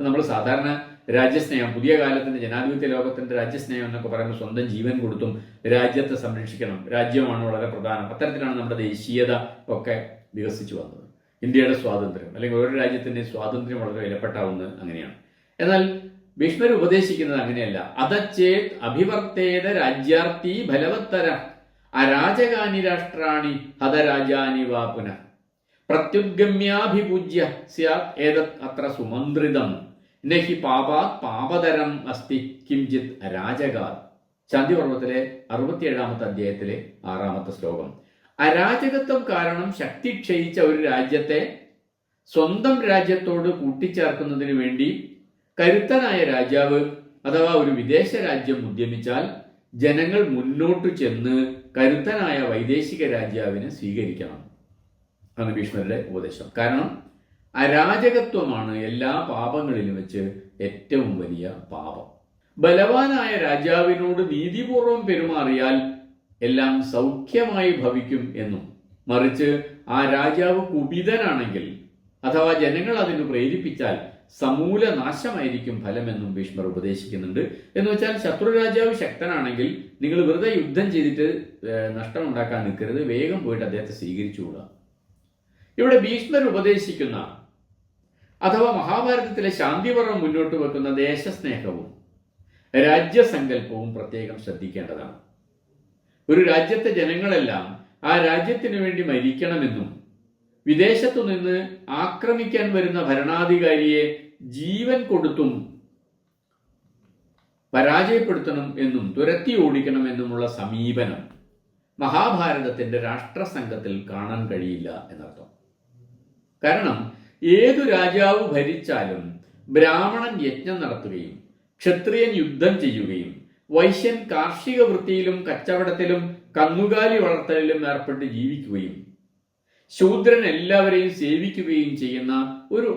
നമ്മൾ സാധാരണ രാജ്യസ്നേഹം, പുതിയ കാലത്തിന്റെ ജനാധിപത്യ ലോകത്തിന്റെ രാജ്യസ്നേഹം എന്നൊക്കെ പറയുമ്പോൾ സ്വന്തം ജീവൻ കൊടുത്തും രാജ്യത്തെ സംരക്ഷിക്കണം, രാജ്യമാണ് വളരെ പ്രധാനം, അത്തരത്തിലാണ് നമ്മുടെ ദേശീയത ഒക്കെ വികസിച്ചു വന്നത്. ഇന്ത്യയുടെ സ്വാതന്ത്ര്യം അല്ലെങ്കിൽ ഓരോ രാജ്യത്തിന്റെ സ്വാതന്ത്ര്യം വളരെ വിലപ്പെട്ടാവുന്നത് അങ്ങനെയാണ്. എന്നാൽ ഭീഷ്മർ ഉപദേശിക്കുന്നത് അങ്ങനെയല്ല. അതച്ചേത് അഭിവർത്തേത രാജ്യാർത്ഥി ഫലവത്തര അരാജകാനി രാഷ്ട്രാണി ഹതരാജാനി വാ പുനഃ പ്രത്യുദ്ഗമ്യാഭിപൂജ്യ സ്യാത് ഏതത് അത്ര സുമന്ത്രിതം നഹി പാപാത് പാപതരം അസ്തി കിംചിത് അരാജകാത്. ശാന്തിപർവത്തിലെ 67-ാമത്തെ അധ്യായത്തിലെ 6-ാമത്തെ ശ്ലോകം. അരാജകത്വം കാരണം ശക്തി ക്ഷയിച്ച ഒരു രാജ്യത്തെ സ്വന്തം രാജ്യത്തോട് കൂട്ടിച്ചേർക്കുന്നതിന് വേണ്ടി കരുത്തനായ രാജാവ് അഥവാ ഒരു വിദേശ രാജ്യം ഉദ്യമിച്ചാൽ ജനങ്ങൾ മുന്നോട്ട് ചെന്ന് കരുത്തനായ വൈദേശിക രാജാവിനെ സ്വീകരിക്കണം ആണ് ഭീഷ്മരുടെ ഉപദേശം. കാരണം അരാജകത്വമാണ് എല്ലാ പാപങ്ങളിലും വെച്ച് ഏറ്റവും വലിയ പാപം. ബലവാനായ രാജാവിനോട് നീതിപൂർവം പെരുമാറിയാൽ എല്ലാം സൗഖ്യമായി ഭവിക്കും എന്നും, മറിച്ച് ആ രാജാവ് കുപിതനാണെങ്കിൽ അഥവാ ജനങ്ങൾ അതിന് പ്രേരിപ്പിച്ചാൽ സമൂല നാശമായിരിക്കും ഫലമെന്നും ഭീഷ്മർ ഉപദേശിക്കുന്നുണ്ട്. എന്ന് വെച്ചാൽ ശത്രു രാജാവ് ശക്തനാണെങ്കിൽ നിങ്ങൾ വെറുതെ യുദ്ധം ചെയ്തിട്ട് നഷ്ടമുണ്ടാക്കാൻ നിൽക്കരുത്, വേഗം പോയിട്ട് അദ്ദേഹത്തെ സ്വീകരിച്ചുകൂടാ. ഇവിടെ ഭീഷ്മർ ഉപദേശിക്കുന്ന അഥവാ മഹാഭാരതത്തിലെ ശാന്തിപർവം മുന്നോട്ട് വെക്കുന്ന ദേശസ്നേഹവും രാജ്യസങ്കല്പവും പ്രത്യേകം ശ്രദ്ധിക്കേണ്ടതാണ്. ഒരു രാജ്യത്തെ ജനങ്ങളെല്ലാം ആ രാജ്യത്തിനു വേണ്ടി മരിക്കണമെന്നും വിദേശത്തു നിന്ന് ആക്രമിക്കാൻ വരുന്ന ഭരണാധികാരിയെ ജീവൻ കൊടുത്തും പരാജയപ്പെടുത്തണം എന്നും തുരത്തി ഓടിക്കണം എന്നുമുള്ള സമീപനം മഹാഭാരതത്തിന്റെ രാഷ്ട്രസംഘത്തിൽ കാണാൻ കഴിയില്ല എന്നർത്ഥം. കാരണം ഏതു രാജാവ് ഭരിച്ചാലും ബ്രാഹ്മണൻ യജ്ഞം നടത്തുകയും ക്ഷത്രിയൻ യുദ്ധം ചെയ്യുകയും വൈശ്യൻ കാർഷിക വൃത്തിയിലും കച്ചവടത്തിലും കന്നുകാലി വളർത്തലിലും ഏർപ്പെട്ട് ജീവിക്കുകയും ശൂദ്രൻ എല്ലാവരെയും സേവിക്കുകയും ചെയ്യുന്ന ഒരു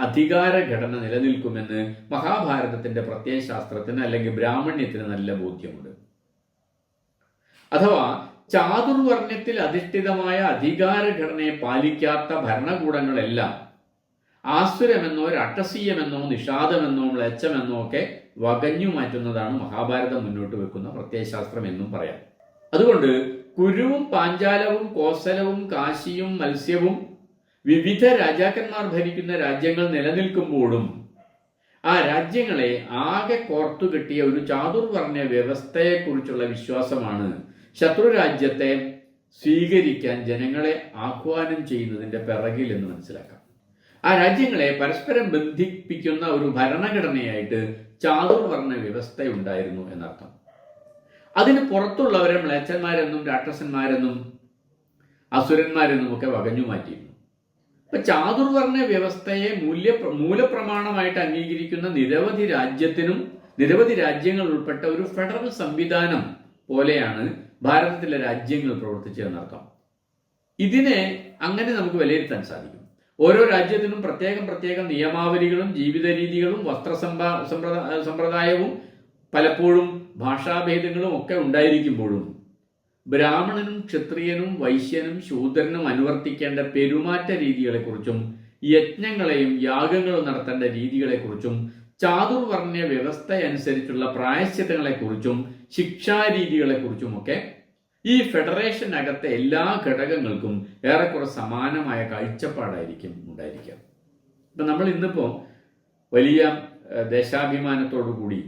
അധികാര ഘടന നിലനിൽക്കുമെന്ന് മഹാഭാരതത്തിന്റെ പ്രത്യയശാസ്ത്രത്തിന് അല്ലെങ്കിൽ ബ്രാഹ്മണ്യത്തിന് നല്ല ബോധ്യമുണ്ട്. അഥവാ ചാതുർവർണ്ണത്തിൽ അധിഷ്ഠിതമായ അധികാരഘടനയെ പാലിക്കാത്ത ഭരണകൂടങ്ങളെല്ലാം ആസുരമെന്നോ രാക്ഷസീയമെന്നോ നിഷാദമെന്നോ മ്ലേച്ഛമെന്നോ ഒക്കെ വകഞ്ഞു മാറ്റുന്നതാണ് മഹാഭാരതം മുന്നോട്ട് വെക്കുന്ന പ്രത്യയശാസ്ത്രം എന്നും പറയാം. അതുകൊണ്ട് കുരുവും പാഞ്ചാലവും കോസലവും കാശിയും മത്സ്യവും വിവിധ രാജാക്കന്മാർ ഭരിക്കുന്ന രാജ്യങ്ങൾ നിലനിൽക്കുമ്പോഴും ആ രാജ്യങ്ങളെ ആകെ കോർത്തുകെട്ടിയ ഒരു ചാതുർവർണ്ണ വ്യവസ്ഥയെക്കുറിച്ചുള്ള വിശ്വാസമാണ് ശത്രുരാജ്യത്തെ സ്വീകരിക്കാൻ ജനങ്ങളെ ആഹ്വാനം ചെയ്യുന്നതിന്റെ പിറകിൽ എന്ന് മനസ്സിലാക്കാം. ആ രാജ്യങ്ങളെ പരസ്പരം ബന്ധിപ്പിക്കുന്ന ഒരു ഭരണഘടനയായിട്ട് ചാതുർവർണ്ണ വ്യവസ്ഥ ഉണ്ടായിരുന്നു എന്നർത്ഥം. അതിന് പുറത്തുള്ളവരെ മ്ലേച്ഛന്മാരെന്നും രാക്ഷസന്മാരെന്നും അസുരന്മാരെന്നും ഒക്കെ വകഞ്ഞു മാറ്റിയിരുന്നു. അപ്പൊ ചാതുർവർണ്ണ വ്യവസ്ഥയെ മൂലപ്രമാണമായിട്ട് അംഗീകരിക്കുന്ന നിരവധി രാജ്യങ്ങൾ ഉൾപ്പെട്ട ഒരു ഫെഡറൽ സംവിധാനം പോലെയാണ് ഭാരതത്തിലെ രാജ്യങ്ങൾ പ്രവർത്തിച്ചതെന്നർത്ഥം. ഇതിനെ അങ്ങനെ നമുക്ക് വിലയിരുത്താൻ സാധിക്കും. ഓരോ രാജ്യത്തിനും പ്രത്യേകം നിയമാവലികളും ജീവിത രീതികളും സമ്പ്രദായവും പലപ്പോഴും ഭാഷാഭേദങ്ങളും ഒക്കെ ഉണ്ടായിരിക്കുമ്പോഴും ബ്രാഹ്മണനും ക്ഷത്രിയനും വൈശ്യനും ശൂദ്രനും അനുവർത്തിക്കേണ്ട പെരുമാറ്റ രീതികളെക്കുറിച്ചും യജ്ഞങ്ങളെയും യാഗങ്ങളും നടത്തേണ്ട രീതികളെക്കുറിച്ചും ചാതുർവർണ്ണ വ്യവസ്ഥ അനുസരിച്ചുള്ള പ്രായശ്ചിത്തങ്ങളെക്കുറിച്ചും ശിക്ഷാരീതികളെക്കുറിച്ചുമൊക്കെ ഈ ഫെഡറേഷനകത്തെ എല്ലാ ഘടകങ്ങൾക്കും ഏറെക്കുറെ സമാനമായ കാഴ്ചപ്പാടായിരിക്കും ഉണ്ടായിരിക്കുക. ഇപ്പം നമ്മൾ ഇന്നിപ്പോൾ വലിയ ദേശാഭിമാനത്തോടു കൂടി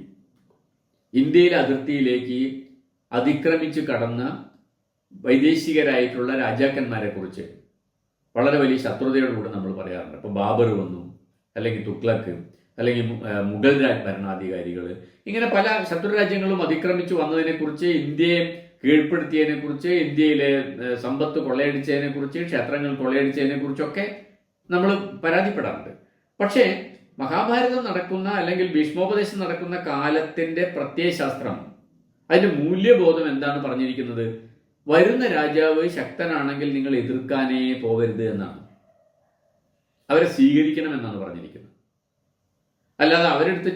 ഇന്ത്യയിലെ അതിർത്തിയിലേക്ക് അതിക്രമിച്ച് കടന്ന വൈദേശികരായിട്ടുള്ള രാജാക്കന്മാരെ കുറിച്ച് വളരെ വലിയ ശത്രുതയോടുകൂടി നമ്മൾ പറയാറുണ്ട്. ഇപ്പോൾ ബാബർ വന്നു, അല്ലെങ്കിൽ തുഗ്ലക്ക്, അല്ലെങ്കിൽ മുഗൾ ഭരണാധികാരികൾ, ഇങ്ങനെ പല ശത്രുരാജ്യങ്ങളും അതിക്രമിച്ചു വന്നതിനെക്കുറിച്ച്, ഇന്ത്യയെ കീഴ്പ്പെടുത്തിയതിനെക്കുറിച്ച്, ഇന്ത്യയിലെ സമ്പത്ത് കൊള്ളയടിച്ചതിനെക്കുറിച്ച്, ക്ഷേത്രങ്ങൾ കൊള്ളയടിച്ചതിനെക്കുറിച്ചൊക്കെ നമ്മൾ പരാതിപ്പെടാറുണ്ട്. പക്ഷേ മഹാഭാരതം നടക്കുന്ന അല്ലെങ്കിൽ ഭീഷ്മോപദേശം നടക്കുന്ന കാലത്തിന്റെ പ്രത്യയശാസ്ത്രം, അതിന്റെ മൂല്യബോധം എന്താണ് പറഞ്ഞിരിക്കുന്നത്? വരുന്ന രാജാവ് ശക്തനാണെങ്കിൽ നിങ്ങൾ എതിർക്കാനേ പോകരുത് എന്നാണ്. അവരെ സ്വീകരിക്കണം എന്നാണ് പറഞ്ഞിരിക്കുന്നത്. അല്ലാതെ അവരെടുത്ത്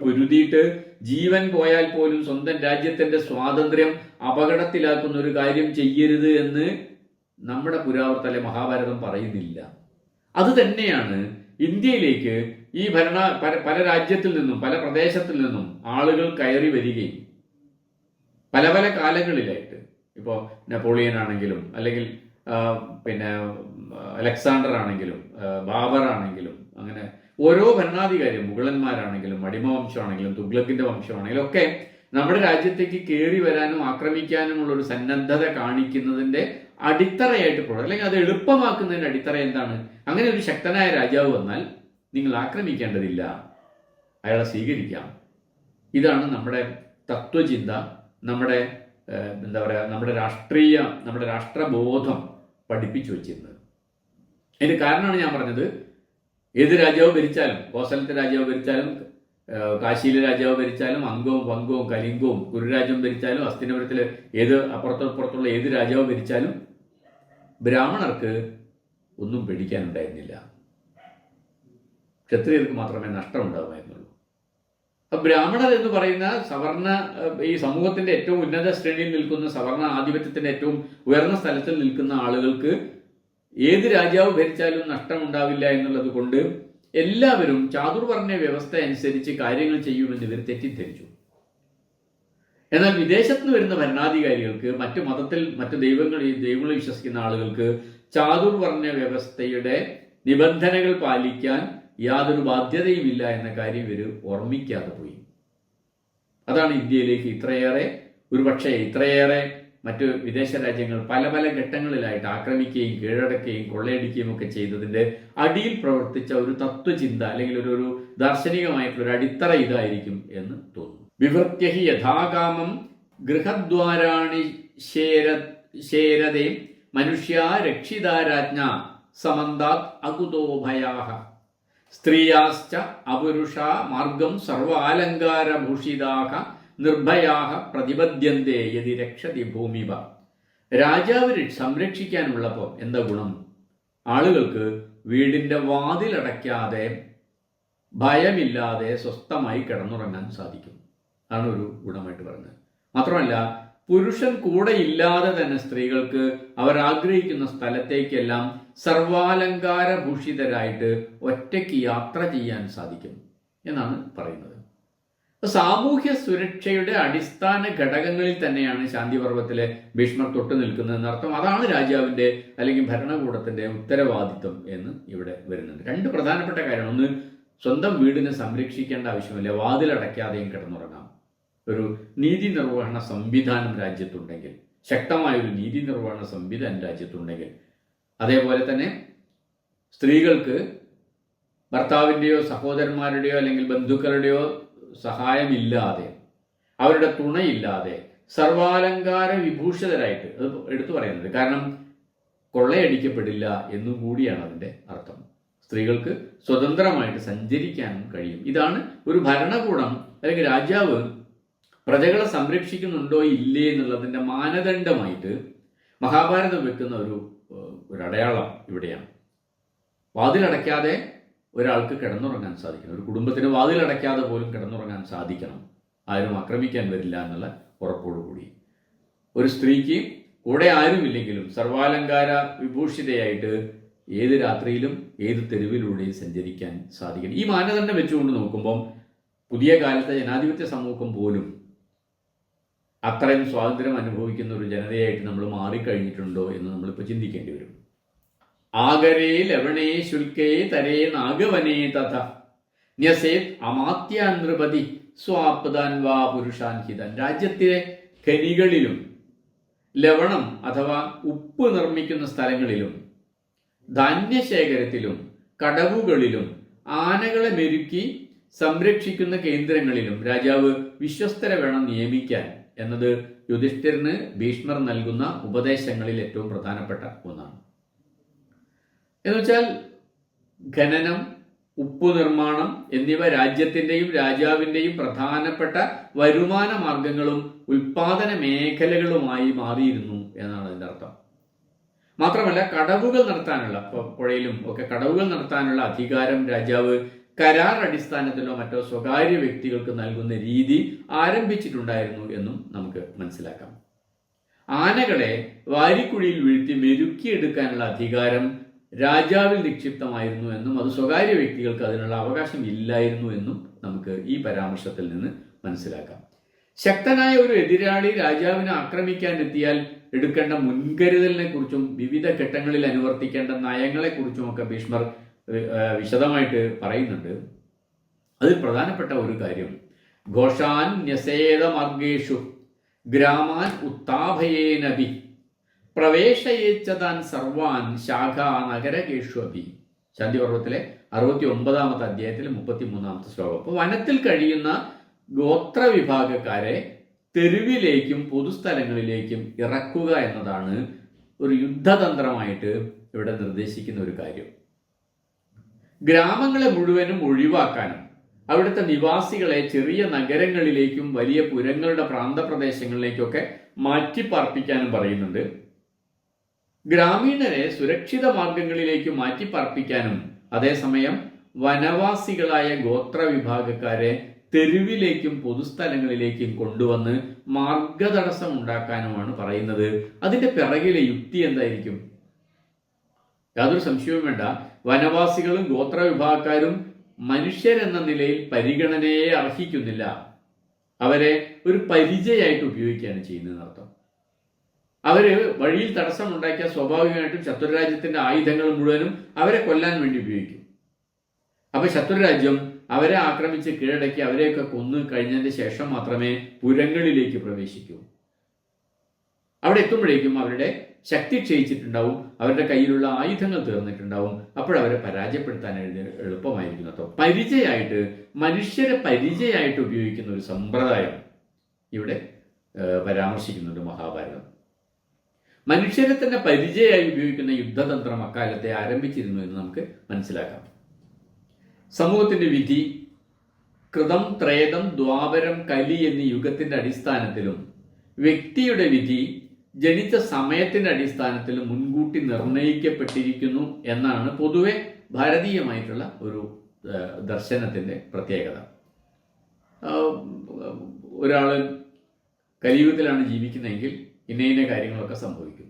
പൊരുതിയിട്ട് ജീവൻ പോയാൽ പോലും സ്വന്തം രാജ്യത്തിന്റെ സ്വാതന്ത്ര്യം അപകടത്തിലാക്കുന്ന ഒരു കാര്യം ചെയ്യരുത് എന്ന് നമ്മുടെ പുരാവർത്തന മഹാഭാരതം പറയുന്നില്ല. അത് തന്നെയാണ് ഇന്ത്യയിലേക്ക് ഈ പല രാജ്യത്തിൽ നിന്നും പല പ്രദേശത്തിൽ നിന്നും ആളുകൾ കയറി വരികയും പല കാലങ്ങളിലായിട്ട്, ഇപ്പോൾ നെപ്പോളിയൻ ആണെങ്കിലും അല്ലെങ്കിൽ അലക്സാണ്ടർ ആണെങ്കിലും ബാബർ ആണെങ്കിലും അങ്ങനെ ഓരോ ഭരണാധികാരിയും, മുഗളന്മാരാണെങ്കിലും അടിമവംശമാണെങ്കിലും തുഗ്ലക്കിന്റെ വംശമാണെങ്കിലും ഒക്കെ നമ്മുടെ രാജ്യത്തേക്ക് കയറി വരാനും ആക്രമിക്കാനുമുള്ള ഒരു സന്നദ്ധത കാണിക്കുന്നതിന്റെ അടിത്തറയായിട്ട് പോകും, അല്ലെങ്കിൽ അത് എളുപ്പമാക്കുന്നതിന്റെ അടിത്തറ എന്താണ്? അങ്ങനെ ഒരു ശക്തനായ രാജാവ് വന്നാൽ നിങ്ങൾ ആക്രമിക്കേണ്ടതില്ല, അയാളെ സ്വീകരിക്കാം. ഇതാണ് നമ്മുടെ തത്വചിന്ത, നമ്മുടെ എന്താ പറയുക, നമ്മുടെ രാഷ്ട്രബോധം പഠിപ്പിച്ചു വച്ചിരുന്നത്. അതിന് കാരണമാണ് ഞാൻ പറഞ്ഞത്, ഏത് രാജാവ് ഭരിച്ചാലും, കോസലത്തെ രാജാവ് ഭരിച്ചാലും, കാശിയിലെ രാജാവ് ഭരിച്ചാലും, അംഗവും വംഗവും കലിംഗവും കുരുരാജ്യം ഭരിച്ചാലും, ഹസ്തിനപുരത്തിലെ ഏത് അപ്പുറത്തുള്ള ഏത് രാജാവ് ഭരിച്ചാലും ബ്രാഹ്മണർക്ക് ഒന്നും പേടിക്കാനുണ്ടായിരുന്നില്ല. ക്ഷത്രിയർക്ക് മാത്രമേ നഷ്ടം ഉണ്ടാകുമായിരുന്നുള്ളൂ. ബ്രാഹ്മണർ എന്ന് പറയുന്ന ഈ സമൂഹത്തിന്റെ ഏറ്റവും ഉന്നത ശ്രേണിയിൽ നിൽക്കുന്ന സവർണ ആധിപത്യത്തിന്റെ ഏറ്റവും ഉയർന്ന സ്ഥലത്തിൽ നിൽക്കുന്ന ആളുകൾക്ക് ഏത് രാജാവ് ഭരിച്ചാലും നഷ്ടമുണ്ടാവില്ല എന്നുള്ളത് കൊണ്ട് എല്ലാവരും ചാതുർവർണ്ണ വ്യവസ്ഥ അനുസരിച്ച് കാര്യങ്ങൾ ചെയ്യുമെന്ന് ഇവർ തെറ്റിദ്ധരിച്ചു. എന്നാൽ വിദേശത്ത് നിന്ന് വരുന്ന ഭരണാധികാരികൾക്ക്, മറ്റു ദൈവങ്ങളിൽ വിശ്വസിക്കുന്ന ആളുകൾക്ക് ചാതുർവർണ്ണ വ്യവസ്ഥയുടെ നിബന്ധനകൾ പാലിക്കാൻ യാതൊരു ബാധ്യതയുമില്ല എന്ന കാര്യം ഇവർ ഓർമ്മിക്കാതെ പോയി. അതാണ് ഇന്ത്യയിലേക്ക് ഇത്രയേറെ മറ്റു വിദേശ രാജ്യങ്ങൾ പല പല ഘട്ടങ്ങളിലായിട്ട് ആക്രമിക്കുകയും കീഴടക്കുകയും കൊള്ളയടിക്കുകയും ഒക്കെ ചെയ്തതിന്റെ അടിയിൽ പ്രവർത്തിച്ച ഒരു തത്വചിന്ത, അല്ലെങ്കിൽ ഒരു ദാർശനികമായിട്ടുള്ള ഒരു അടിത്തറ ഇതായിരിക്കും എന്ന് തോന്നുന്നു. വിവൃത്യഹി യഥാകാമം ഗൃഹദ്വാരാണി ശേരതേ മനുഷ്യ രക്ഷിതാരാജ്ഞ സമന്താത് അകുതോഭയാഹ സ്ത്രീയാശ്ച അപുരുഷ മാർഗം സർവാലങ്കാരഭൂഷിതാഹ നിർഭയാഹ പ്രതിപദ്യന്തേ യതി രക്ഷതി ഭൂമിവ. രാജാവ് സംരക്ഷിക്കാനുള്ളപ്പോൾ എന്താ ഗുണം? ആളുകൾക്ക് വീടിന്റെ വാതിലടയ്ക്കാതെ ഭയമില്ലാതെ സ്വസ്ഥമായി കിടന്നുറങ്ങാൻ സാധിക്കും. ആണ് ഒരു ഗുണമായിട്ട് പറഞ്ഞത്. മാത്രമല്ല, പുരുഷൻ കൂടെ ഇല്ലാതെ തന്നെ സ്ത്രീകൾക്ക് അവർ ആഗ്രഹിക്കുന്ന സ്ഥലത്തേക്കെല്ലാം സർവാലങ്കാരഭൂഷിതരായിട്ട് ഒറ്റയ്ക്ക് യാത്ര ചെയ്യാൻ സാധിക്കും എന്നാണ് പറയുന്നത്. സാമൂഹ്യ സുരക്ഷയുടെ അടിസ്ഥാന ഘടകങ്ങളിൽ തന്നെയാണ് ശാന്തിപർവ്വത്തിലെ ഭീഷ്മർ തൊട്ടു നിൽക്കുന്നത് എന്നർത്ഥം. അതാണ് രാജാവിന്റെ അല്ലെങ്കിൽ ഭരണകൂടത്തിന്റെ ഉത്തരവാദിത്വം എന്ന് ഇവിടെ വരുന്നുണ്ട്. രണ്ട് പ്രധാനപ്പെട്ട കാര്യമാണ്. ഒന്ന്, സ്വന്തം വീടിനെ സംരക്ഷിക്കേണ്ട ആവശ്യമില്ല, വാതിലടയ്ക്കാതെയും കിടന്നുറങ്ങാം. ഒരു നീതി നിർവഹണ സംവിധാനം രാജ്യത്തുണ്ടെങ്കിൽ, ശക്തമായൊരു നീതി നിർവഹണ സംവിധാനം രാജ്യത്തുണ്ടെങ്കിൽ, അതേപോലെ തന്നെ സ്ത്രീകൾക്ക് ഭർത്താവിൻ്റെയോ സഹോദരന്മാരുടെയോ അല്ലെങ്കിൽ ബന്ധുക്കളുടെയോ സഹായമില്ലാതെ, അവരുടെ തുണയില്ലാതെ സർവാലങ്കാര വിഭൂഷിതരായിട്ട്, അത് എടുത്തു പറയുന്നത് കാരണം കൊള്ളയടിക്കപ്പെടില്ല എന്നും കൂടിയാണ് അതിൻ്റെ അർത്ഥം. സ്ത്രീകൾക്ക് സ്വതന്ത്രമായിട്ട് സഞ്ചരിക്കാനും കഴിയും. ഇതാണ് ഒരു ഭരണകൂടം അല്ലെങ്കിൽ രാജാവ് പ്രജകളെ സംരക്ഷിക്കുന്നുണ്ടോ ഇല്ലേ എന്നുള്ളതിൻ്റെ മാനദണ്ഡമായിട്ട് മഹാഭാരതം വെക്കുന്ന ഒരു അടയാളം ഇവിടെയാണ്. വാതിലടയ്ക്കാതെ ഒരാൾക്ക് കിടന്നുറങ്ങാൻ സാധിക്കണം. ഒരു കുടുംബത്തിന് വാതിലടയ്ക്കാതെ പോലും കിടന്നുറങ്ങാൻ സാധിക്കണം. ആരും ആക്രമിക്കാൻ വരില്ല എന്നുള്ള ഉറപ്പോടുകൂടി. ഒരു സ്ത്രീക്ക് കൂടെ ആരുമില്ലെങ്കിലും സർവാലങ്കാര വിഭൂഷിതയായിട്ട് ഏത് രാത്രിയിലും ഏത് തെരുവിലൂടെയും സഞ്ചരിക്കാൻ സാധിക്കണം. ഈ മാനദണ്ഡം വെച്ചുകൊണ്ട് നോക്കുമ്പം പുതിയ കാലത്തെ ജനാധിപത്യ സമൂഹം പോലും അത്രയും സ്വാതന്ത്ര്യം അനുഭവിക്കുന്ന ഒരു ജനതയായിട്ട് നമ്മൾ മാറിക്കഴിഞ്ഞിട്ടുണ്ടോ എന്ന് നമ്മളിപ്പോൾ ചിന്തിക്കേണ്ടി വരും. ആഗരേ ലവണേ ശുൽക്കേ തരേ നാഗവനേ തഥ ന്യസേത് അമാത്യാൻ നൃപതി സ്വാപ്താൻ വാ പുരുഷാൻ ഹിതൻ. രാജ്യത്തിലെ ഖനികളിലും ലവണം അഥവാ ഉപ്പ് നിർമ്മിക്കുന്ന സ്ഥലങ്ങളിലും ധാന്യശേഖരത്തിലും കടവുകളിലും ആനകളെ മെരുക്കി സംരക്ഷിക്കുന്ന കേന്ദ്രങ്ങളിലും രാജാവ് വിശ്വസ്തരെ വേണം നിയമിക്കാൻ എന്നത് യുധിഷ്ഠിരന് ഭീഷ്മർ നൽകുന്ന ഉപദേശങ്ങളിൽ ഏറ്റവും പ്രധാനപ്പെട്ട ഒന്നാണ്. എന്നുവെച്ചാൽ ഖനനം, ഉപ്പു നിർമ്മാണം എന്നിവ രാജ്യത്തിൻ്റെയും രാജാവിൻ്റെയും പ്രധാനപ്പെട്ട വരുമാന മാർഗങ്ങളും ഉൽപാദന മേഖലകളുമായി മാറിയിരുന്നു എന്നാണ് അതിൻ്റെ അർത്ഥം. മാത്രമല്ല, കടവുകൾ നടത്താനുള്ള, പുഴയിലും ഒക്കെ കടവുകൾ നടത്താനുള്ള അധികാരം രാജാവ് കരാർ അടിസ്ഥാനത്തിലോ മറ്റോ സ്വകാര്യ വ്യക്തികൾക്ക് നൽകുന്ന രീതി ആരംഭിച്ചിട്ടുണ്ടായിരുന്നു എന്നും നമുക്ക് മനസ്സിലാക്കാം. ആനകളെ വാരിക്കുഴിയിൽ വീഴ്ത്തി മെരുക്കിയെടുക്കാനുള്ള അധികാരം രാജാവിൽ നിക്ഷിപ്തമായിരുന്നു എന്നും അത് സ്വകാര്യ വ്യക്തികൾക്ക് അതിനുള്ള അവകാശം ഇല്ലായിരുന്നു എന്നും നമുക്ക് ഈ പരാമർശത്തിൽ നിന്ന് മനസ്സിലാക്കാം. ശക്തനായ ഒരു എതിരാളി രാജാവിനെ ആക്രമിക്കാൻ എത്തിയാൽ എടുക്കേണ്ട മുൻകരുതലിനെ കുറിച്ചും വിവിധ ഘട്ടങ്ങളിൽ അനുവർത്തിക്കേണ്ട നയങ്ങളെക്കുറിച്ചുമൊക്കെ ഭീഷ്മർ വിശദമായിട്ട് പറയുന്നുണ്ട്. അതിൽ പ്രധാനപ്പെട്ട ഒരു കാര്യം, ഘോഷാൻ ന്യസേതമാർഗേഷു ഗ്രാമാൻ ഉത്താഭയേനഭി പ്രവേശയേച്ചതാൻ സർവാൻ ശാഖാ നഗരകേഷു അഭി. ശാന്തിപർവത്തിലെ 69 അധ്യായത്തിൽ 33 ശ്ലോകം. അപ്പോൾ വനത്തിൽ കഴിയുന്ന ഗോത്രവിഭാഗക്കാരെ തെരുവിലേക്കും പൊതുസ്ഥലങ്ങളിലേക്കും ഇറക്കുക എന്നതാണ് ഒരു യുദ്ധതന്ത്രമായിട്ട് ഇവിടെ നിർദ്ദേശിക്കുന്ന ഒരു കാര്യം. ഗ്രാമങ്ങളെ മുഴുവനും ഒഴിവാക്കാനും അവിടുത്തെ നിവാസികളെ ചെറിയ നഗരങ്ങളിലേക്കും വലിയ പുരങ്ങളുടെ പ്രാന്തപ്രദേശങ്ങളിലേക്കൊക്കെ മാറ്റിപ്പാർപ്പിക്കാനും പറയുന്നുണ്ട്. ഗ്രാമീണരെ സുരക്ഷിത മാർഗങ്ങളിലേക്ക് മാറ്റിപ്പാർപ്പിക്കാനും അതേസമയം വനവാസികളായ ഗോത്രവിഭാഗക്കാരെ തെരുവിലേക്കും പൊതുസ്ഥലങ്ങളിലേക്കും കൊണ്ടുവന്ന് മാർഗതടസ്സം ഉണ്ടാക്കാനുമാണ് പറയുന്നത്. അതിന്റെ പിറകിലെ യുക്തി എന്തായിരിക്കും? യാതൊരു സംശയവും വേണ്ട, വനവാസികളും ഗോത്രവിഭാഗക്കാരും മനുഷ്യരെന്ന നിലയിൽ പരിഗണനയെ അർഹിക്കുന്നില്ല. അവരെ ഒരു പരിചയമായിട്ട് ഉപയോഗിക്കുകയാണ് ചെയ്യുന്നതെന്ന് അർത്ഥം. അവര് വഴിയിൽ തടസ്സമുണ്ടാക്കിയ സ്വാഭാവികമായിട്ടും ശത്രുരാജ്യത്തിന്റെ ആയുധങ്ങൾ മുഴുവനും അവരെ കൊല്ലാൻ വേണ്ടി ഉപയോഗിക്കും. അപ്പൊ ശത്രുരാജ്യം അവരെ ആക്രമിച്ച് കീഴടക്കി അവരെയൊക്കെ കൊന്നു കഴിഞ്ഞതിന് ശേഷം മാത്രമേ പുരങ്ങളിലേക്ക് പ്രവേശിക്കൂ. അവിടെ എത്തുമ്പോഴേക്കും അവരുടെ ശക്തി ക്ഷയിച്ചിട്ടുണ്ടാവും, അവരുടെ കയ്യിലുള്ള ആയുധങ്ങൾ തീർന്നിട്ടുണ്ടാവും. അപ്പോഴവരെ പരാജയപ്പെടുത്താൻ എളുപ്പമായിരിക്കും. അപ്പോൾ പരിചയമായിട്ട്, മനുഷ്യരെ പരിചയമായിട്ട് ഉപയോഗിക്കുന്ന ഒരു സമ്പ്രദായം ഇവിടെ പരാമർശിക്കുന്നുണ്ട് മഹാഭാരതം. മനുഷ്യരെ തന്നെ പരിചയമായി ഉപയോഗിക്കുന്ന യുദ്ധതന്ത്രം അക്കാലത്തെ ആരംഭിച്ചിരുന്നു എന്ന് നമുക്ക് മനസ്സിലാക്കാം. സമൂഹത്തിന്റെ വിധി കൃതം, ത്രേതം, ദ്വാപരം, കലി എന്നീ യുഗത്തിന്റെ അടിസ്ഥാനത്തിലും വ്യക്തിയുടെ വിധി ജനിച്ച സമയത്തിന്റെ അടിസ്ഥാനത്തിലും മുൻകൂട്ടി നിർണയിക്കപ്പെട്ടിരിക്കുന്നു എന്നാണ് പൊതുവെ ഭാരതീയമായിട്ടുള്ള ഒരു ദർശനത്തിന്റെ പ്രത്യേകത. ഒരാൾ കലിയുഗത്തിലാണ് ജീവിക്കുന്നതെങ്കിൽ ഇന്ന കാര്യങ്ങളൊക്കെ സംഭവിക്കും.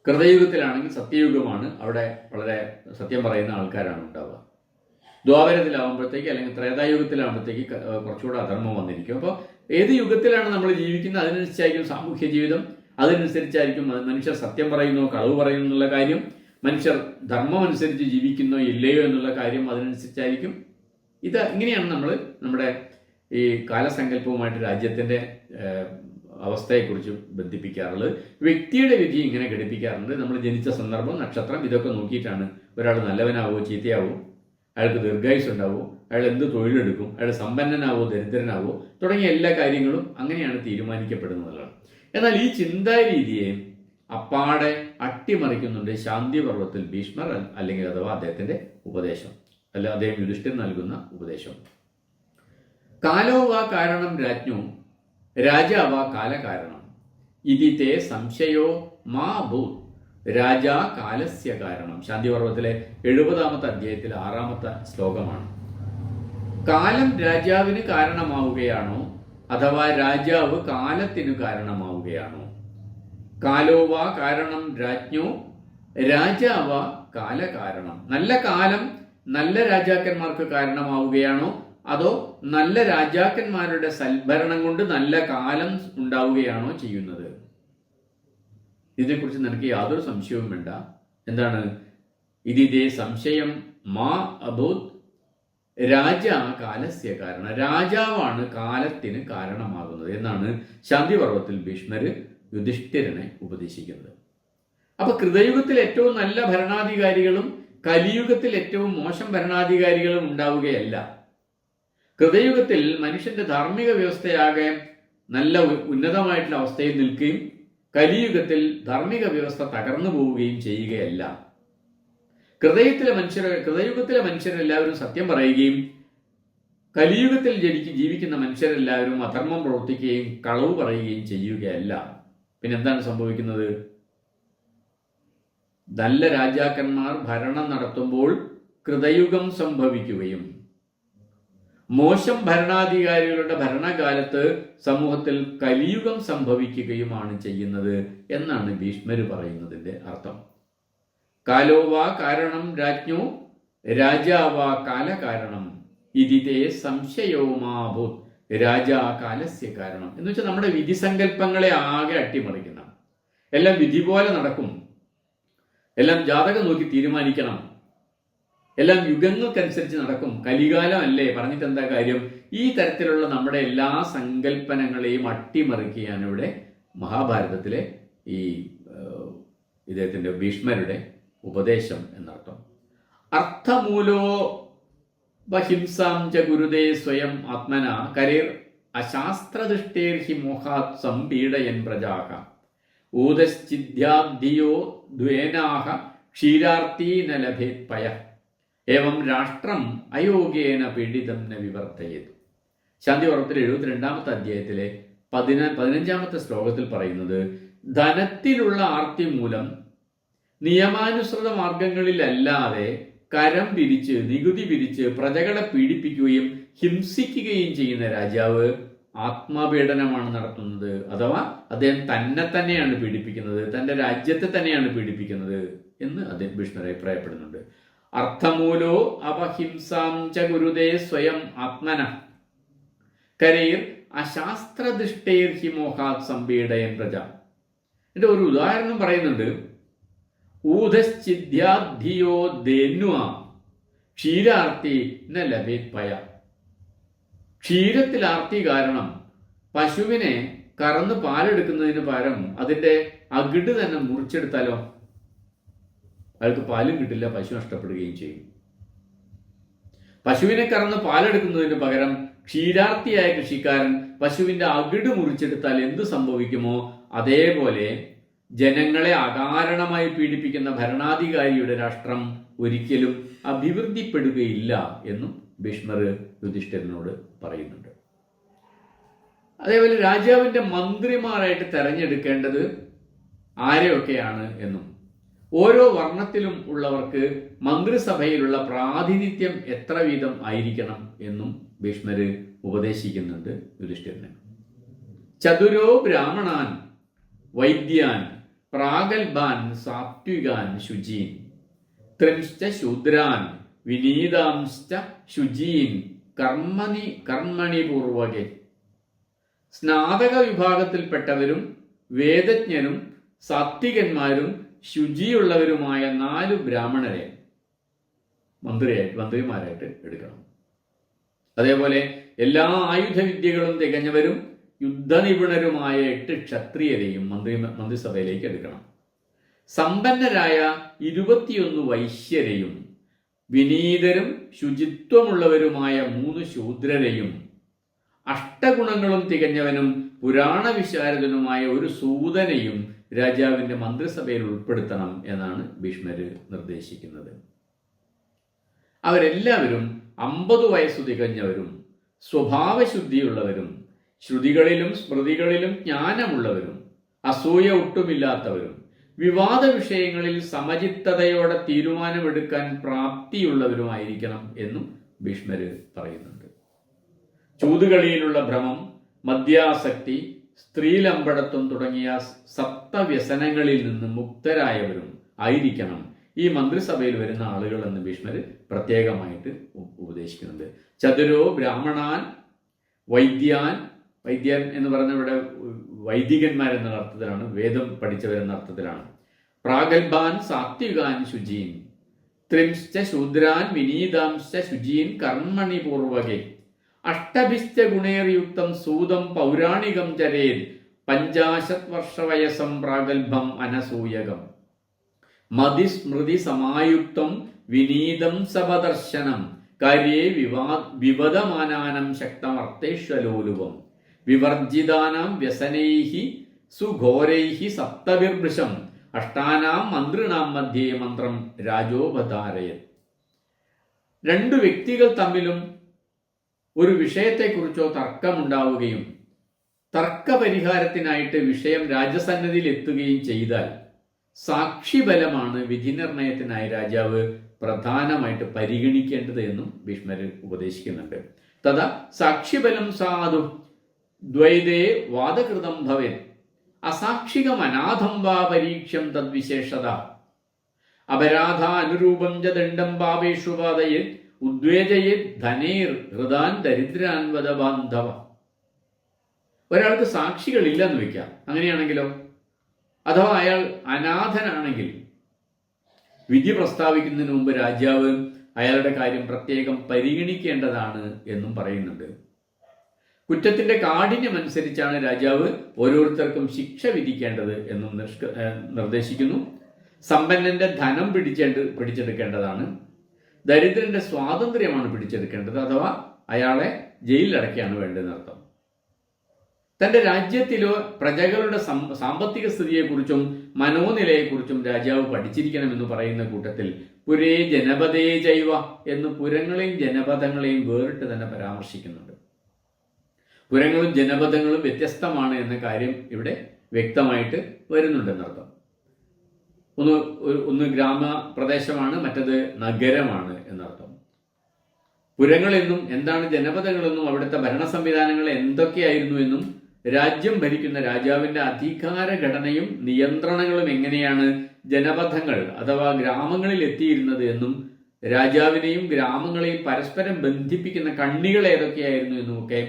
കൃതയുഗത്തിലാണെങ്കിൽ സത്യയുഗമാണ്, അവിടെ വളരെ സത്യം പറയുന്ന ആൾക്കാരാണ് ഉണ്ടാവുക. ദ്വാപരത്തിലാവുമ്പോഴത്തേക്ക് അല്ലെങ്കിൽ ത്രേതായുഗത്തിലാവുമ്പോഴത്തേക്ക് കുറച്ചുകൂടെ അധർമ്മം വന്നിരിക്കും. അപ്പോൾ ഏത് യുഗത്തിലാണ് നമ്മൾ ജീവിക്കുന്നത് അതിനനുസരിച്ചായിരിക്കും സാമൂഹ്യ ജീവിതം, അതിനനുസരിച്ചായിരിക്കും മനുഷ്യർ സത്യം പറയുന്നോ കളവ് പറയുന്നു എന്നുള്ള കാര്യം, മനുഷ്യർ ധർമ്മം അനുസരിച്ച് ജീവിക്കുന്നോ ഇല്ലയോ എന്നുള്ള കാര്യം അതിനനുസരിച്ചായിരിക്കും. ഇങ്ങനെയാണ് നമ്മൾ നമ്മുടെ ഈ കാലസങ്കല്പവുമായിട്ട് രാജ്യത്തിൻ്റെ അവസ്ഥയെക്കുറിച്ച് ബന്ധിപ്പിക്കാറുള്ളത്. വ്യക്തിയുടെ വിധി ഇങ്ങനെ ഘടിപ്പിക്കാറുണ്ട്. നമ്മൾ ജനിച്ച സന്ദർഭം, നക്ഷത്രം, ഇതൊക്കെ നോക്കിയിട്ടാണ് ഒരാൾ നല്ലവനാവോ ചീത്തയാവോ, അയാൾക്ക് ദീർഘായുസ് ഉണ്ടാവോ, അയാൾ എന്ത് തൊഴിലെടുക്കും, അയാൾ സമ്പന്നനാവോ ദരിദ്രനാവോ തുടങ്ങിയ എല്ലാ കാര്യങ്ങളും അങ്ങനെയാണ് തീരുമാനിക്കപ്പെടുന്നതാണ്. എന്നാൽ ഈ ചിന്താരീതിയെ അപ്പാടെ അട്ടിമറിക്കുന്നുണ്ട് ശാന്തിപർവത്തിൽ ഭീഷ്മർ, അല്ലെങ്കിൽ അഥവാ അദ്ദേഹത്തിന്റെ ഉപദേശം, അല്ല അദ്ദേഹം യുധിഷ്ഠിരൻ നൽകുന്ന ഉപദേശം. കാലോവാ കാരണം രാജ്ഞോ രാജാവാ കാലകാരണം ഇതിത്തെ സംശയോ മാ ഭൂത് രാജാ കാലസ്യ കാരണം. ശാന്തിപർവത്തിലെ 70 അധ്യായത്തിൽ 6 ശ്ലോകമാണ്. കാലം രാജാവിന് കാരണമാവുകയാണോ അഥവാ രാജാവ് കാലത്തിനു കാരണമാവുകയാണോ? കാലോവാ കാരണം രാജ്ഞോ രാജാവാ കാലകാരണം. നല്ല കാലം നല്ല രാജാക്കന്മാർക്ക് കാരണമാവുകയാണോ അതോ നല്ല രാജാക്കന്മാരുടെ സൽഭരണം കൊണ്ട് നല്ല കാലം ഉണ്ടാവുകയാണോ ചെയ്യുന്നത്? ഇതിനെക്കുറിച്ച് നിനക്ക് യാതൊരു സംശയവും വേണ്ട. എന്താണ് ഇതിതേ സംശയം മാ അഭൂത് രാജാ കാലസ്യ കാരണം. രാജാവാണ് കാലത്തിന് കാരണമാകുന്നത് എന്നാണ് ശാന്തിപർവത്തിൽ ഭീഷ്മര് യുധിഷ്ഠിരനെ ഉപദേശിക്കുന്നത്. അപ്പൊ കൃതയുഗത്തിൽ ഏറ്റവും നല്ല ഭരണാധികാരികളും കലിയുഗത്തിൽ ഏറ്റവും മോശം ഭരണാധികാരികളും ഉണ്ടാവുകയല്ല. കൃതയുഗത്തിൽ മനുഷ്യന്റെ ധാർമ്മിക വ്യവസ്ഥയാകെ നല്ല ഉന്നതമായിട്ടുള്ള അവസ്ഥയിൽ നിൽക്കുകയും കലിയുഗത്തിൽ ധാർമ്മിക വ്യവസ്ഥ തകർന്നു പോവുകയും ചെയ്യുകയല്ല. കൃതയുഗത്തിലെ മനുഷ്യരെല്ലാവരും സത്യം പറയുകയും കലിയുഗത്തിൽ ജീവിക്കുന്ന മനുഷ്യരെല്ലാവരും അധർമ്മം പ്രവർത്തിക്കുകയും കളവ് പറയുകയും ചെയ്യുകയല്ല. പിന്നെന്താണ് സംഭവിക്കുന്നത്? നല്ല രാജാക്കന്മാർ ഭരണം നടത്തുമ്പോൾ കൃതയുഗം സംഭവിക്കുകയും മോശം ഭരണാധികാരികളുടെ ഭരണകാലത്ത് സമൂഹത്തിൽ കലിയുഗം സംഭവിക്കുകയുമാണ് ചെയ്യുന്നത് എന്നാണ് ഭീഷ്മര് പറയുന്നതിന്റെ അർത്ഥം. കാലോവാ കാരണം രാജ്ഞോ രാജാവാ കാലകാരണം ഇതിതേ സംശയോമാഭൂത് രാജാ കാലസ്യ കാരണം. എന്ന് വെച്ചാൽ നമ്മുടെ വിധിസങ്കല്പങ്ങളെ ആകെ അട്ടിമറിക്കുന്ന, എല്ലാം വിധി പോലെ നടക്കും, എല്ലാം ജാതകം നോക്കി തീരുമാനിക്കണം, എല്ലാം യുഗങ്ങൾക്കനുസരിച്ച് നടക്കും. കലികാലം അല്ലേ, പറഞ്ഞിട്ട് എന്താ കാര്യം? ഈ തരത്തിലുള്ള നമ്മുടെ എല്ലാ സങ്കല്പനങ്ങളെയും അട്ടിമറിക്കുകയാണ് ഇവിടെ മഹാഭാരതത്തിലെ ഈ ഇദ്ദേഹത്തിൻ്റെ ഭീഷ്മരുടെ ഉപദേശം എന്നർത്ഥം. അർത്ഥമൂലോ ബഹിംസാം ച ഗുരുദേ സ്വയം ആത്മന കരേർ അശാസ്ത്രദൃഷ്ടേർ ഹി മോഹാത് സംപീഡയൻ പ്രജാഹ ഊതശ്ചിദ്ധ്യാബ്ധിയോ ദ്വേനാഹ ക്ഷീരാർത്തി ന ലഭേത് പയ ഏവം രാഷ്ട്രം അയോഗ്യേന പീഡിതം ന വിവർത്തയത്. ശാന്തിപർവത്തിൽ 72-ാമത്തെ അധ്യായത്തിലെ 15-ാമത്തെ ശ്ലോകത്തിൽ പറയുന്നത്, ധനത്തിലുള്ള ആർത്തി മൂലം നിയമാനുസൃത മാർഗങ്ങളിലല്ലാതെ കരം പിരിച്ച് നികുതി പിരിച്ച് പ്രജകളെ പീഡിപ്പിക്കുകയും ഹിംസിക്കുകയും ചെയ്യുന്ന രാജാവ് ആത്മപീഡനമാണ് നടത്തുന്നത്. അഥവാ അദ്ദേഹം തന്നെ തന്നെയാണ് പീഡിപ്പിക്കുന്നത്, തൻ്റെ രാജ്യത്തെ തന്നെയാണ് പീഡിപ്പിക്കുന്നത് എന്ന് അദ്ദേഹം ഭീഷ്മർ അഭിപ്രായപ്പെടുന്നുണ്ട്. അർത്ഥമൂലോ അപഹിംസാം ച ഗുരുദേ സ്വയം ആത്മന കരൈർ അശാസ്ത്രദൃഷ്ടേർ ഹി മോഹാത് സംപീഡയൻ പ്രജ. ഇതിന്റെ ഒരു ഉദാഹരണം പറയുന്നുണ്ട്. ഊതശ്ചിദ്ധ്യാധിയോ ധേന്വ ക്ഷീരാർത്തി ന ലഭേത് പയ. ക്ഷീരത്തിൽ ആർത്തി കാരണം പശുവിനെ കറന്ന് പാലെടുക്കുന്നതിന് പകരം അതിന്റെ അകിട് തന്നെ മുറിച്ചെടുത്താലോ അയാൾക്ക് പാലും കിട്ടില്ല, പശു നഷ്ടപ്പെടുകയും ചെയ്യും. പശുവിനെ കറന്ന് പാലെടുക്കുന്നതിന് പകരം ക്ഷീരാർത്തിയായ കൃഷിക്കാരൻ പശുവിന്റെ അകിട് മുറിച്ചെടുത്താൽ എന്ത് സംഭവിക്കുമോ അതേപോലെ ജനങ്ങളെ അകാരണമായി പീഡിപ്പിക്കുന്ന ഭരണാധികാരിയുടെ രാഷ്ട്രം ഒരിക്കലും അഭിവൃദ്ധിപ്പെടുകയില്ല എന്നും ഭീഷ്മർ യുധിഷ്ഠിരനോട് പറയുന്നുണ്ട്. അതേപോലെ രാജാവിന്റെ മന്ത്രിമാരായിട്ട് തെരഞ്ഞെടുക്കേണ്ടത് ആരെയൊക്കെയാണ് എന്നും ഓരോ വർണ്ണത്തിലും ഉള്ളവർക്ക് മന്ത്രിസഭയിലുള്ള പ്രാതിനിധ്യം എത്ര വീതം ആയിരിക്കണം എന്നും ഭീഷ്മർ ഉപദേശിക്കുന്നുണ്ട് യുധിഷ്ഠിരന്. ചതുരോ ബ്രാഹ്മണാൻ വൈദ്യാൻ പ്രാഗൽഭാൻ സാത്വികാൻ ശുചീൻ ത്രിംശ്ച ശൂദ്രാൻ വിനീതാംശ്ച ശുചീൻ കർമ്മണി പൂർവകെ. സ്നാതക വിഭാഗത്തിൽപ്പെട്ടവരും വേദജ്ഞരും സാത്വികന്മാരും ശുചിയുള്ളവരുമായ 4 ബ്രാഹ്മണരെ മന്ത്രിമാരായിട്ട് എടുക്കണം. അതേപോലെ എല്ലാ ആയുധവിദ്യകളും തികഞ്ഞവരും യുദ്ധനിപുണരുമായ 8 ക്ഷത്രിയരെയും മന്ത്രിസഭയിലേക്ക് എടുക്കണം. സമ്പന്നരായ 21 വൈശ്യരെയും വിനീതരും ശുചിത്വമുള്ളവരുമായ 3 ശൂദ്രരെയും അഷ്ടഗുണങ്ങളും തികഞ്ഞവനും പുരാണ വിശാരദനുമായ 1 സൂതനെയും രാജാവിന്റെ മന്ത്രിസഭയിൽ ഉൾപ്പെടുത്തണം എന്നാണ് ഭീഷ്മർ നിർദ്ദേശിക്കുന്നത്. അവരെല്ലാവരും 50 വയസ്സു തികഞ്ഞവരും സ്വഭാവശുദ്ധിയുള്ളവരും ശ്രുതികളിലും സ്മൃതികളിലും ജ്ഞാനമുള്ളവരും അസൂയ ഒട്ടുമില്ലാത്തവരും വിവാദ വിഷയങ്ങളിൽ സമചിത്തതയോടെ തീരുമാനമെടുക്കാൻ പ്രാപ്തിയുള്ളവരുമായിരിക്കണം എന്നും ഭീഷ്മർ പറയുന്നുണ്ട്. ചൂതുകളിയിലുള്ള ഭ്രമം, മദ്യാസക്തി, സ്ത്രീലമ്പടത്വം തുടങ്ങിയ സപ്തവ്യസനങ്ങളിൽ നിന്ന് മുക്തരായവരും ആയിരിക്കണം ഈ മന്ത്രിസഭയിൽ വരുന്ന ആളുകൾ എന്ന് ഭീഷ്മർ പ്രത്യേകമായിട്ട് ഉപദേശിക്കുന്നുണ്ട്. ചതുരോ ബ്രാഹ്മണാൻ വൈദ്യാൻ, വൈദ്യൻ എന്ന് പറഞ്ഞ ഇവിടെ വൈദികന്മാരെന്ന അർത്ഥത്തിലാണ്, വേദം പഠിച്ചവരെന്ന അർത്ഥത്തിലാണ്. പ്രാഗൽഭാൻ സാത്വികാൻ ശുചീൻ ത്രിംശ്ച ശൂദ്രാൻ വിനീതാംശ്ച ശുചീൻ കർമ്മണി പൂർവകെ അഷ്ടഭിശ്ച ഗുണേർയുക്തം സൂതം പൗരാണികം ചരേത് 50 വർഷവയസം പ്രാഗൽഭം അനസൂയകം മതിസ്മൃതി സമായുക്തം വിനീതം സപദർശനം കാര്യേ വിവദമാനാനം ശക്തമർത്ഥേഷ്വലോലുപം വിവർജിതാനാം വ്യസനൈഹി സുഘോരൈഹി സപ്തഭിർഭൃശം അഷ്ടാനാം മന്ത്രിണാം മധ്യേ മന്ത്രം രാജോപധാരയത്. 2 വ്യക്തികൾ തമ്മിലും ഒരു വിഷയത്തെക്കുറിച്ചോ തർക്കമുണ്ടാവുകയും തർക്കപരിഹാരത്തിനായിട്ട് വിഷയം രാജസന്നിധിയിൽ എത്തുകയും ചെയ്താൽ സാക്ഷിബലമാണ് വിധിനിർണയത്തിനായി രാജാവ് പ്രധാനമായിട്ട് പരിഗണിക്കേണ്ടത് എന്നും ഭീഷ്മർ ഉപദേശിക്കുന്നുണ്ട്. തഥാ സാക്ഷിബലം സാധു ദ്വൈതേ വാദകൃതം ഭവേത് അസാക്ഷികം അനാഥം വാ പരീക്ഷ്യം തദ്വിശേഷത അപരാധ അനുരൂപം ച ദണ്ഡം പാപേഷു പാതയേത് ഉദ്വേജയേത് ധനേർ ഹൃദാൻ ദരിദ്രാൻ വദബാന്ധവ. ഒരാൾക്ക് സാക്ഷികളില്ലെന്ന് വെക്കാം, അങ്ങനെയാണെങ്കിലോ അഥവാ അയാൾ അനാഥനാണെങ്കിൽ വിധി പ്രസ്താവിക്കുന്നതിന് മുമ്പ് രാജാവ് അയാളുടെ കാര്യം പ്രത്യേകം പരിഗണിക്കേണ്ടതാണ് എന്നും പറയുന്നുണ്ട്. കുറ്റത്തിന്റെ കാഠിന്യമനുസരിച്ചാണ് രാജാവ് ഓരോരുത്തർക്കും ശിക്ഷ വിധിക്കേണ്ടത് എന്നും നിർദ്ദേശിക്കുന്നു. സമ്പന്നന്റെ ധനം പിടിച്ചെടുക്കേണ്ടതാണ്, ദരിദ്രന്റെ സ്വാതന്ത്ര്യമാണ് പിടിച്ചെടുക്കേണ്ടത്, അഥവാ അയാളെ ജയിലിലടക്കുകയാണ് വേണ്ടതെന്നർത്ഥം. തന്റെ രാജ്യത്തിലോ പ്രജകളുടെ സാമ്പത്തിക സ്ഥിതിയെക്കുറിച്ചും മനോനിലയെക്കുറിച്ചും രാജാവ് പഠിച്ചിരിക്കണമെന്ന് പറയുന്ന കൂട്ടത്തിൽ പുരേ ജനപദേ ജൈവ എന്ന് പുരങ്ങളെയും ജനപദങ്ങളെയും വേറിട്ട് തന്നെ പരാമർശിക്കുന്നുണ്ട്. പുരങ്ങളും ജനപദങ്ങളും വ്യത്യസ്തമാണ് എന്ന കാര്യം ഇവിടെ വ്യക്തമായിട്ട് വരുന്നുണ്ടെന്നർത്ഥം. ഒന്ന് ഗ്രാമപ്രദേശമാണ്, മറ്റത് നഗരമാണ് എന്നർത്ഥം. പുരങ്ങളെന്നും എന്താണ് ജനപദങ്ങളെന്നും അവിടുത്തെ ഭരണ സംവിധാനങ്ങൾ എന്തൊക്കെയായിരുന്നു എന്നും രാജ്യം ഭരിക്കുന്ന രാജാവിന്റെ അധികാര ഘടനയും നിയന്ത്രണങ്ങളും എങ്ങനെയാണ് ജനപദങ്ങൾ അഥവാ ഗ്രാമങ്ങളിൽ എത്തിയിരുന്നത് എന്നും രാജാവിനെയും ഗ്രാമങ്ങളെയും പരസ്പരം ബന്ധിപ്പിക്കുന്ന കണ്ണികൾ ഏതൊക്കെയായിരുന്നു എന്നുമൊക്കെ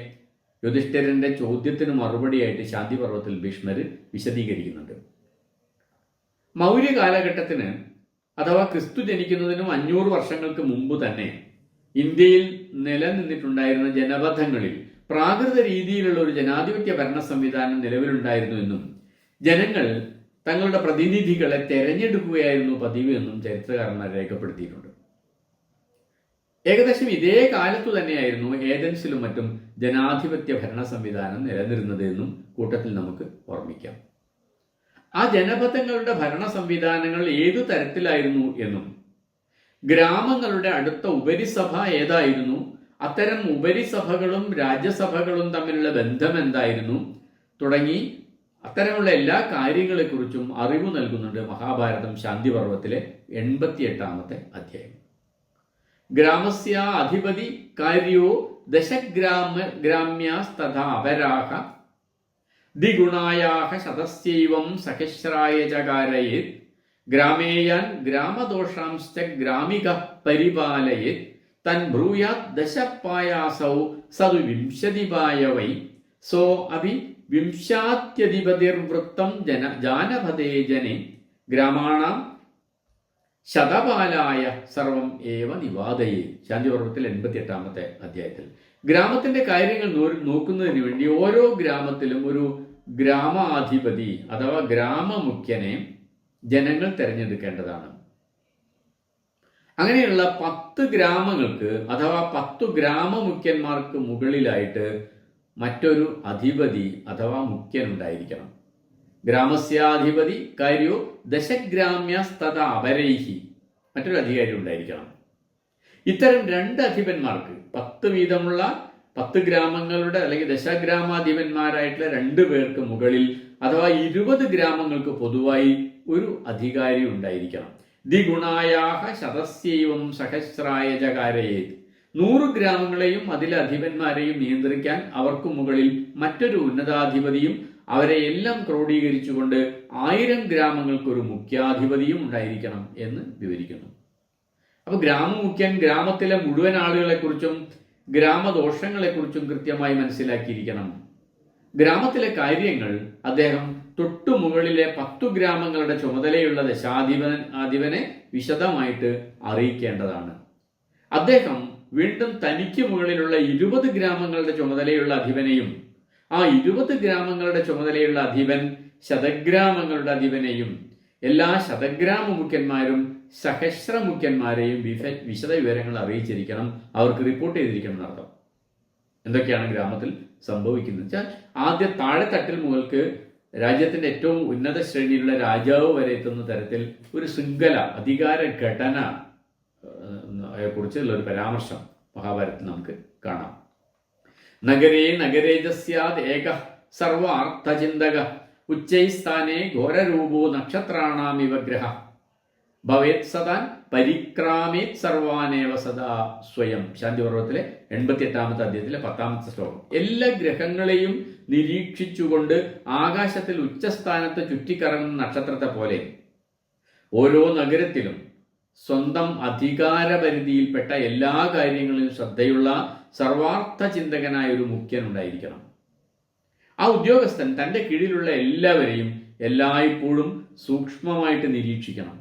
യുധിഷ്ഠിരന്റെ ചോദ്യത്തിന് മറുപടിയായിട്ട് ശാന്തിപർവ്വത്തിൽ ഭീഷ്മർ വിശദീകരിക്കുന്നുണ്ട്. മൗര്യ കാലഘട്ടത്തിന് അഥവാ ക്രിസ്തു ജനിക്കുന്നതിനും 500 വർഷങ്ങൾക്ക് മുമ്പ് തന്നെ ഇന്ത്യയിൽ നിലനിന്നിട്ടുണ്ടായിരുന്ന ജനപദങ്ങളിൽ പ്രാകൃത രീതിയിലുള്ള ഒരു ജനാധിപത്യ ഭരണ സംവിധാനം നിലവിലുണ്ടായിരുന്നു എന്നും ജനങ്ങൾ തങ്ങളുടെ പ്രതിനിധികളെ തെരഞ്ഞെടുക്കുകയായിരുന്നു പതിവ് എന്നും ചരിത്രകാരന്മാർ രേഖപ്പെടുത്തിയിട്ടുണ്ട്. ഏകദേശം ഇതേ കാലത്തു തന്നെയായിരുന്നു ഏതൻസിലും മറ്റും ജനാധിപത്യ ഭരണ സംവിധാനം നിലനിരുന്നത് എന്നും കൂട്ടത്തിൽ നമുക്ക് ഓർമ്മിക്കാം. ആ ജനപദങ്ങളുടെ ഭരണ സംവിധാനങ്ങൾ ഏതു തരത്തിലായിരുന്നു എന്നും ഗ്രാമങ്ങളുടെ അടുത്ത ഉപരിസഭ ഏതായിരുന്നു, അത്തരം ഉപരിസഭകളും രാജ്യസഭകളും തമ്മിലുള്ള ബന്ധം എന്തായിരുന്നു തുടങ്ങി അത്തരമുള്ള എല്ലാ കാര്യങ്ങളെക്കുറിച്ചും അറിവ് നൽകുന്നുണ്ട് മഹാഭാരതം ശാന്തിപർവ്വത്തിലെ 88-ാമത്തെ അധ്യായം. ഗ്രാമസ്യ അധിപതി കാര്യോ ദശഗ്രാമ്യാസ്തഥാ അപരാഹ ദ്വിഗുണായാഹ ശതസ്യൈവം സഹസ്രായ ചകാരയേത് ഗ്രാമേയാൻ ഗ്രാമദോഷാംശ്ച ഗ്രാമിക പരിപാലയേത് തൻ ബ്രൂയാത് ദശപായാസൗ സതു വിംശതിപായ വൈ സോ അഭി വിംശാത്യധിപതിർവൃത്തം ജാനപദേ ജനെ ഗ്രാമാണാം ശതപാലായ സർവം ഏവ നിവാദയേ. ശാന്തിപർവ്വത്തിൽ 88-ാമത്തെ അധ്യായത്തിൽ ഗ്രാമത്തിന്റെ കാര്യങ്ങൾ നോക്കുന്നതിന് വേണ്ടി ഓരോ ഗ്രാമത്തിലും ഒരു ഗ്രാമാധിപതി അഥവാ ഗ്രാമമുഖ്യനെ ജനങ്ങൾ തിരഞ്ഞെടുക്കേണ്ടതാണ്. അങ്ങനെയുള്ള 10 ഗ്രാമങ്ങൾക്ക് അഥവാ 10 ഗ്രാമമുഖ്യന്മാർക്ക് മുകളിലായിട്ട് മറ്റൊരു അധിപതി അഥവാ മുഖ്യൻ ഉണ്ടായിരിക്കണം. ഗ്രാമസ്യാധിപതി കാര്യോ ദശഗ്രാമ്യസ്തത അപരൈഹി മറ്റൊരു അധികാരി ഉണ്ടായിരിക്കണം. ഇത്തരം 2 അധിപന്മാർക്ക് 10 വീതമുള്ള 10 ഗ്രാമങ്ങളുടെ അല്ലെങ്കിൽ ദശഗ്രാമാധിപന്മാരായിട്ടുള്ള 2 പേർക്ക് മുകളിൽ അഥവാ 20 ഗ്രാമങ്ങൾക്ക് പൊതുവായി ഒരു അധികാരി ഉണ്ടായിരിക്കണം. ദ്വിഗുണായാഹ ശതസ്യൈവം സഹസ്രായ ചകാരയേത് 100 ഗ്രാമങ്ങളെയും അതിലെ അധിപന്മാരെയും നിയന്ത്രിക്കാൻ അവർക്ക് മുകളിൽ മറ്റൊരു ഉന്നതാധിപതിയും അവരെ എല്ലാം ക്രോഡീകരിച്ചുകൊണ്ട് 1000 ഗ്രാമങ്ങൾക്ക് ഒരു മുഖ്യാധിപതിയും ഉണ്ടായിരിക്കണം എന്ന് വിവരിക്കുന്നു. അപ്പൊ ഗ്രാമമുഖ്യൻ ഗ്രാമത്തിലെ മുഴുവൻ ആളുകളെക്കുറിച്ചും ഗ്രാമദോഷങ്ങളെക്കുറിച്ചും കൃത്യമായി മനസ്സിലാക്കിയിരിക്കണം. ഗ്രാമത്തിലെ കാര്യങ്ങൾ അദ്ദേഹം തൊട്ടുമുകളിലെ 10 ഗ്രാമങ്ങളുടെ ചുമതലയുള്ള ദശാധിപനെ വിശദമായിട്ട് അറിയിക്കേണ്ടതാണ്. അദ്ദേഹം വീണ്ടും തനിക്ക് മുകളിലുള്ള 20 ഗ്രാമങ്ങളുടെ ചുമതലയുള്ള അധിപനെയും ആ 20 ഗ്രാമങ്ങളുടെ ചുമതലയുള്ള അധിപൻ ശതഗ്രാമങ്ങളുടെ അധിപനെയും എല്ലാ ശതഗ്രാമ മുഖ്യന്മാരും സഹസ്ര മുഖ്യന്മാരെയും വിശദ വിവരങ്ങൾ അറിയിച്ചിരിക്കണം, അവർക്ക് റിപ്പോർട്ട് ചെയ്തിരിക്കണം എന്നർത്ഥം. എന്തൊക്കെയാണ് ഗ്രാമത്തിൽ സംഭവിക്കുന്നത് വെച്ചാൽ ആദ്യ താഴെത്തട്ടിൽ മുതൽക്ക് രാജ്യത്തിന്റെ ഏറ്റവും ഉന്നത ശ്രേണിയിലുള്ള രാജാവ് വരെ എത്തുന്ന തരത്തിൽ ഒരു ശൃംഖല അധികാര ഘടന കുറിച്ചുള്ള ഒരു പരാമർശം മഹാഭാരതത്തിൽ നമുക്ക് കാണാം. നഗരേ നഗരേജസ്യാദ് ഏക സർവാർത്ഥചിന്തക ഉച്ചൈസ്ഥാനേ ഘോരരൂപോ നക്ഷത്രാണാമിവ ഗ്രഹ ഭവേത് സദാൻ പരിക്രാമേത് സർവാനേവ സദാ സ്വയം. ശാന്തിപർവ്വത്തിലെ 88-ാമത്തെ അധ്യായത്തിലെ 10-ാമത്തെ ശ്ലോകം. എല്ലാ ഗ്രഹങ്ങളെയും നിരീക്ഷിച്ചുകൊണ്ട് ആകാശത്തിൽ ഉച്ചസ്ഥാനത്ത് ചുറ്റിക്കറങ്ങുന്ന നക്ഷത്രത്തെ പോലെ ഓരോ നഗരത്തിലും സ്വന്തം അധികാരപരിധിയിൽപ്പെട്ട എല്ലാ കാര്യങ്ങളിലും ശ്രദ്ധയുള്ള സർവാർത്ഥ ചിന്തകനായ ഒരു മുഖ്യൻ ഉണ്ടായിരിക്കണം. ആ ഉദ്യോഗസ്ഥൻ തന്റെ കീഴിലുള്ള എല്ലാവരെയും എല്ലായ്പ്പോഴും സൂക്ഷ്മമായിട്ട് നിരീക്ഷിക്കണം.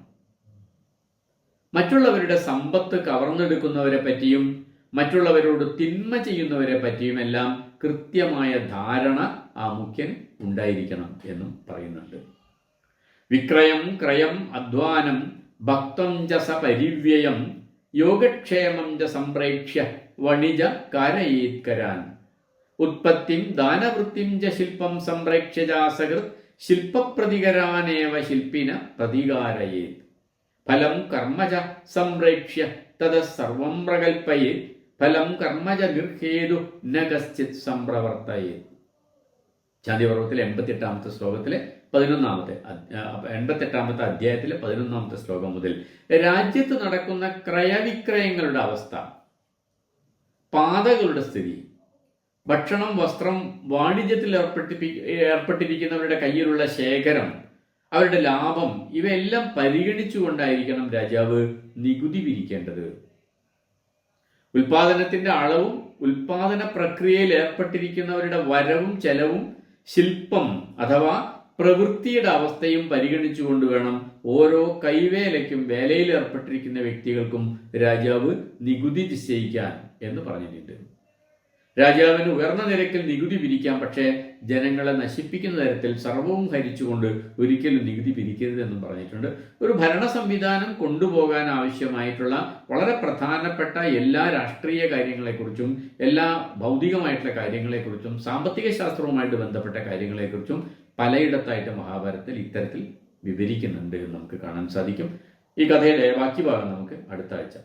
മറ്റുള്ളവരുടെ സമ്പത്ത് കവർന്നെടുക്കുന്നവരെ പറ്റിയും മറ്റുള്ളവരോട് തിന്മ ചെയ്യുന്നവരെ പറ്റിയും എല്ലാം കൃത്യമായ ധാരണ ആ മുഖ്യൻ ഉണ്ടായിരിക്കണം എന്നും പറയുന്നുണ്ട്. വിക്രയം ക്രയം അധ്വാനം ഭക്തം ച സപരിവ്യയം യോഗക്ഷേമം ച സംപ്രേക്ഷ്യ വണിജ കാരയേത്കരാൻ ഉത്പത്തിം ദാനവൃത്തിം ച ശില്പം സംപ്രേക്ഷ്യ ചാസകൃത് ശില്പപ്രതികരാനേവ ശില്പിന പ്രതികാരയേത് ഫലം കർമ്മച സംപ്രേക്ഷ്യ തതഃ സർവം പ്രകൽപ്പയേത് ഫലം കർമ്മച ഗൃഹേതു ന കശ്ചിത് സംപ്രവർത്തയേത്. ശാന്തിപർവ്വത്തിലെ 88-ാമത്തെ ശ്ലോകത്തിലെ 88-ാമത്തെ അധ്യായത്തിലെ 11-ാമത്തെ ശ്ലോകം മുതൽ രാജ്യത്ത് നടക്കുന്ന ക്രയവിക്രയങ്ങളുടെ അവസ്ഥ, പാതകളുടെ സ്ഥിതി, ഭക്ഷണം, വസ്ത്രം, വാണിജ്യത്തിൽ ഏർപ്പെട്ടിരിക്കുന്നവരുടെ കയ്യിലുള്ള ശേഖരം, അവരുടെ ലാഭം, ഇവയെല്ലാം പരിഗണിച്ചുകൊണ്ടായിരിക്കണം രാജാവ് നികുതി പിരിക്കേണ്ടത്. ഉൽപാദനത്തിന്റെ അളവും ഉൽപാദന പ്രക്രിയയിൽ ഏർപ്പെട്ടിരിക്കുന്നവരുടെ വരവും ചെലവും ശില്പം അഥവാ പ്രവൃത്തിയുടെ അവസ്ഥയും പരിഗണിച്ചുകൊണ്ട് വേണം ഓരോ കൈവേലയ്ക്കും വേലയിൽ ഏർപ്പെട്ടിരിക്കുന്ന വ്യക്തികൾക്കും രാജാവ് നികുതി നിശ്ചയിക്കാൻ എന്ന് പറഞ്ഞിട്ടുണ്ട്. രാജാവിന് ഉയർന്ന നിരക്കിൽ നികുതി പിരിക്കാം, പക്ഷേ ജനങ്ങളെ നശിപ്പിക്കുന്ന തരത്തിൽ സർവവും ഹരിച്ചുകൊണ്ട് ഒരിക്കലും നികുതി പിരിക്കരുതെന്നും പറഞ്ഞിട്ടുണ്ട്. ഒരു ഭരണ സംവിധാനം കൊണ്ടുപോകാൻ ആവശ്യമായിട്ടുള്ള വളരെ പ്രധാനപ്പെട്ട എല്ലാ രാഷ്ട്രീയ കാര്യങ്ങളെക്കുറിച്ചും എല്ലാ ഭൗതികമായിട്ടുള്ള കാര്യങ്ങളെക്കുറിച്ചും സാമ്പത്തിക ശാസ്ത്രവുമായിട്ട് ബന്ധപ്പെട്ട കാര്യങ്ങളെക്കുറിച്ചും പലയിടത്തായിട്ട് മഹാഭാരതത്തിൽ ഇത്തരത്തിൽ വിവരിക്കുന്നുണ്ട് എന്ന് നമുക്ക് കാണാൻ സാധിക്കും. ഈ കഥയുടെ ബാക്കി ഭാഗം നമുക്ക് അടുത്ത ആഴ്ച